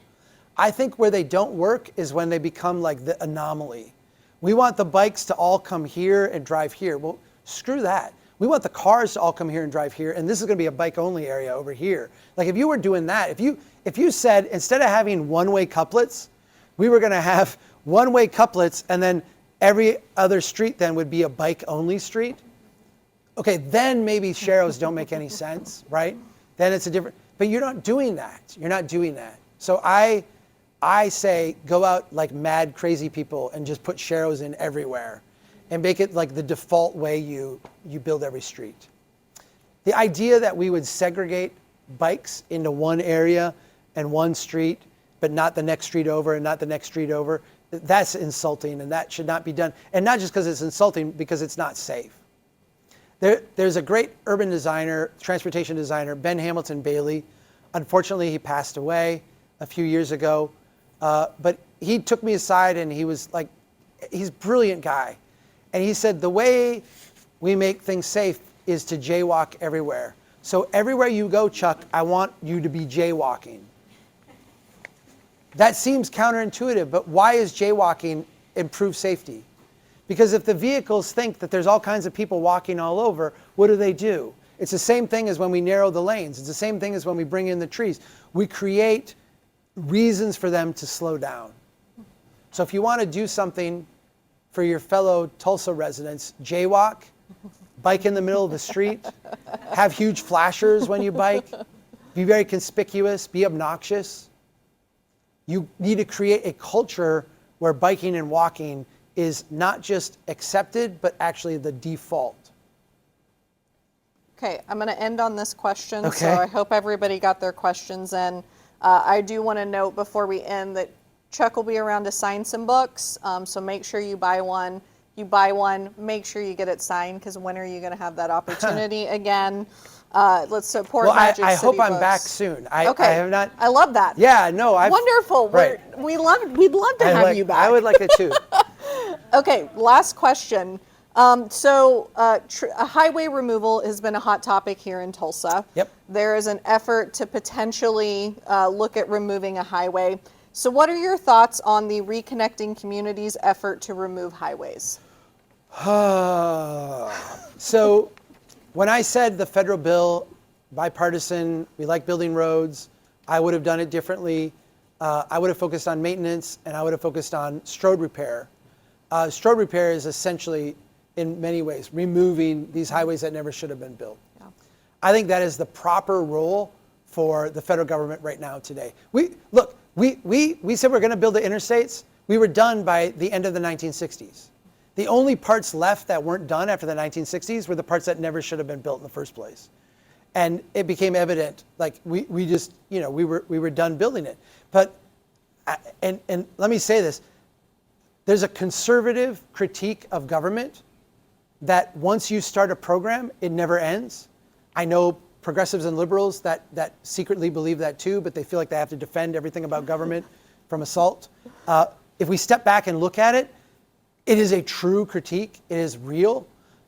I think where they don't work is when they become like the anomaly. We want the bikes to all come here and drive here. Well, screw that. We want the cars to all come here and drive here, and this is going to be a bike-only area over here. Like if you were doing that, if you said instead of having one-way couplets, we were going to have one-way couplets, and then every other street then would be a bike-only street. Okay, then maybe sharrows don't make any sense, right? Then it's a different. But you're not doing that. You're not doing that. So I say go out like mad crazy people and just put sharrows in everywhere and make it like the default way you build every street. The idea that we would segregate bikes into one area and one street, but not the next street over and not the next street over, that's insulting and that should not be done. And not just because it's insulting, because it's not safe. There's a great urban designer, transportation designer, Ben Hamilton Bailey. Unfortunately, he passed away a few years ago. But he took me aside and he was like, he's a brilliant guy. And he said, the way we make things safe is to jaywalk everywhere. So everywhere you go, Chuck, I want you to be jaywalking. That seems counterintuitive, but why is jaywalking improve safety? Because if the vehicles think that there's all kinds of people walking all over, what do? It's the same thing as when we narrow the lanes. It's the same thing as when we bring in the trees. We create reasons for them to slow down. So if you want to do something for your fellow Tulsa residents, jaywalk, bike in the middle of the street, have huge flashers when you bike, be very conspicuous, be obnoxious. You need to create a culture where biking and walking is not just accepted, but actually the default. Okay, I'm going to end on this question, Okay. so I hope everybody got their questions in. I do want to note before we end that Chuck will be around to sign some books, so make sure you buy one. You buy one, make sure you get it signed, because when are you going to have that opportunity again? Let's support Well, Magic I City hope I'm Books. back soon. Okay, I have not. I love that. Yeah, no, I've. Wonderful. Right. We'd love to have you back. I would like it too. Okay, last question. Highway removal has been a hot topic here in Tulsa. Yep. There is an effort to potentially look at removing a highway. So what are your thoughts on the Reconnecting Communities effort to remove highways? So when I said the federal bill, bipartisan, we like building roads, I would have done it differently. I would have focused on maintenance, and I would have focused on road repair. Road repair is essentially, in many ways, removing these highways that never should have been built. Yeah. I think that is the proper role for the federal government right now today. We said we're going to build the interstates. We were done by the end of the 1960s. The only parts left that weren't done after the 1960s were the parts that never should have been built in the first place. And it became evident, like we were done building it. But, and let me say this, there's a conservative critique of government that once you start a program, it never ends. I know progressives and liberals that secretly believe that too, but they feel like they have to defend everything about government from assault. If we step back and look at it, it is a true critique. It is real.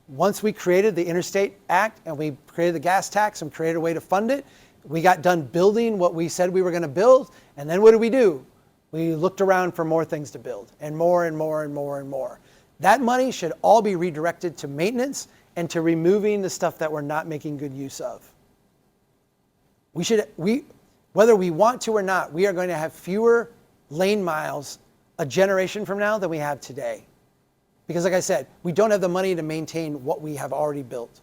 Once we created the Interstate Act and we created the gas tax and created a way to fund it, we got done building what we said we were going to build. And then what do? We looked around for more things to build, and more and more and more and more. That money should all be redirected to maintenance and to removing the stuff that we're not making good use of. Whether we want to or not, we are going to have fewer lane miles a generation from now than we have today. Because like I said, we don't have the money to maintain what we have already built.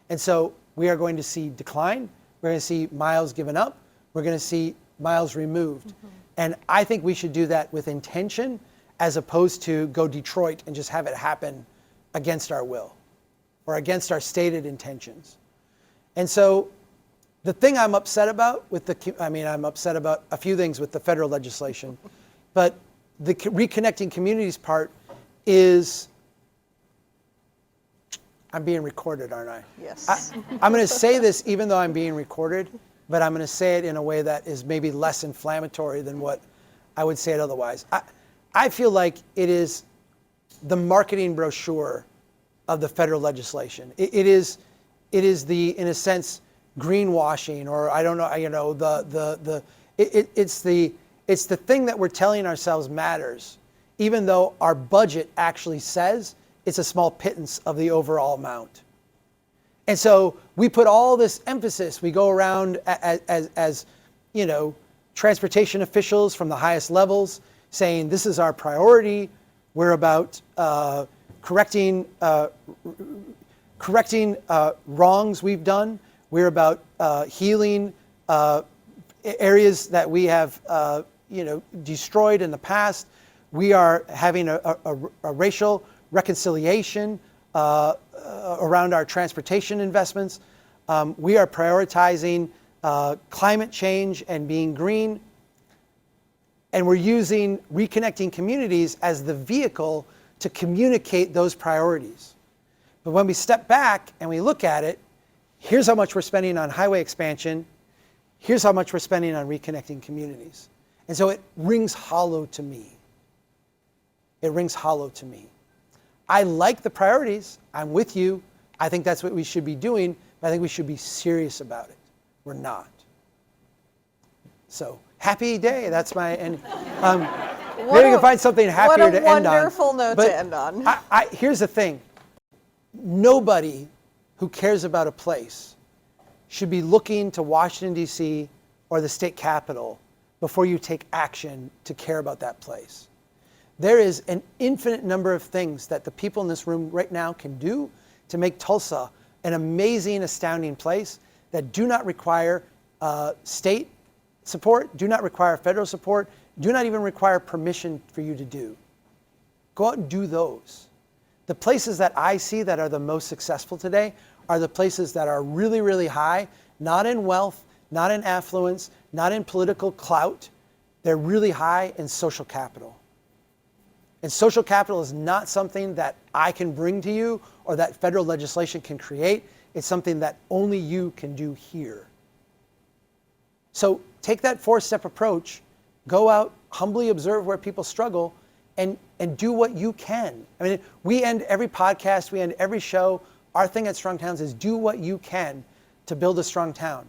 And so we are going to see decline. We're going to see miles given up. We're going to see miles removed. Mm-hmm. And I think we should do that with intention as opposed to go Detroit and just have it happen against our will or against our stated intentions. And so the thing I'm upset about I'm upset about a few things with the federal legislation, but the reconnecting communities part is, I'm being recorded, aren't I? Yes. I'm going to say this even though I'm being recorded, but I'm going to say it in a way that is maybe less inflammatory than what I would say it otherwise. I feel like it is the marketing brochure of the federal legislation. It is the, in a sense, greenwashing, or I don't know, it's the thing that we're telling ourselves matters, even though our budget actually says it's a small pittance of the overall amount. And so we put all this emphasis, we go around as transportation officials from the highest levels saying this is our priority. We're about correcting wrongs we've done. We're about healing areas that we have destroyed in the past. We are having a racial reconciliation around our transportation investments. We are prioritizing climate change and being green. And we're using reconnecting communities as the vehicle to communicate those priorities. But when we step back and we look at it, here's how much we're spending on highway expansion. Here's how much we're spending on reconnecting communities. And so it rings hollow to me. It rings hollow to me. I like the priorities. I'm with you. I think that's what we should be doing, but I think we should be serious about it. We're not. So, happy day. That's my end. Maybe we can find something happier to end on. What a wonderful note to end on. Here's the thing. Nobody who cares about a place should be looking to Washington, D.C. or the state capitol before you take action to care about that place. There is an infinite number of things that the people in this room right now can do to make Tulsa an amazing, astounding place that do not require state support, do not require federal support, do not even require permission for you to do. Go out and do those. The places that I see that are the most successful today are the places that are really, really high, not in wealth, not in affluence, not in political clout. They're really high in social capital. And social capital is not something that I can bring to you or that federal legislation can create. It's something that only you can do here. So take that four-step approach, go out, humbly observe where people struggle, and do what you can. I mean, we end every podcast, we end every show. Our thing at Strong Towns is do what you can to build a strong town.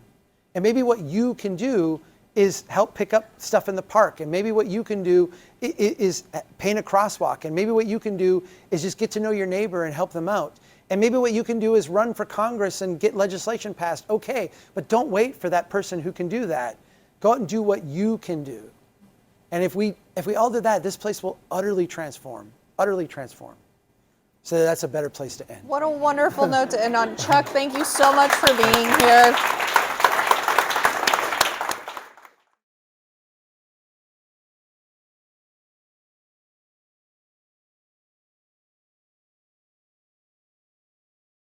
And maybe what you can do is help pick up stuff in the park. And maybe what you can do is paint a crosswalk. And maybe what you can do is just get to know your neighbor and help them out. And maybe what you can do is run for Congress and get legislation passed. Okay, but don't wait for that person who can do that. Go out and do what you can do. And if we all did that, this place will utterly transform, utterly transform. So that's a better place to end. What a wonderful note to end on. Chuck, thank you so much for being here.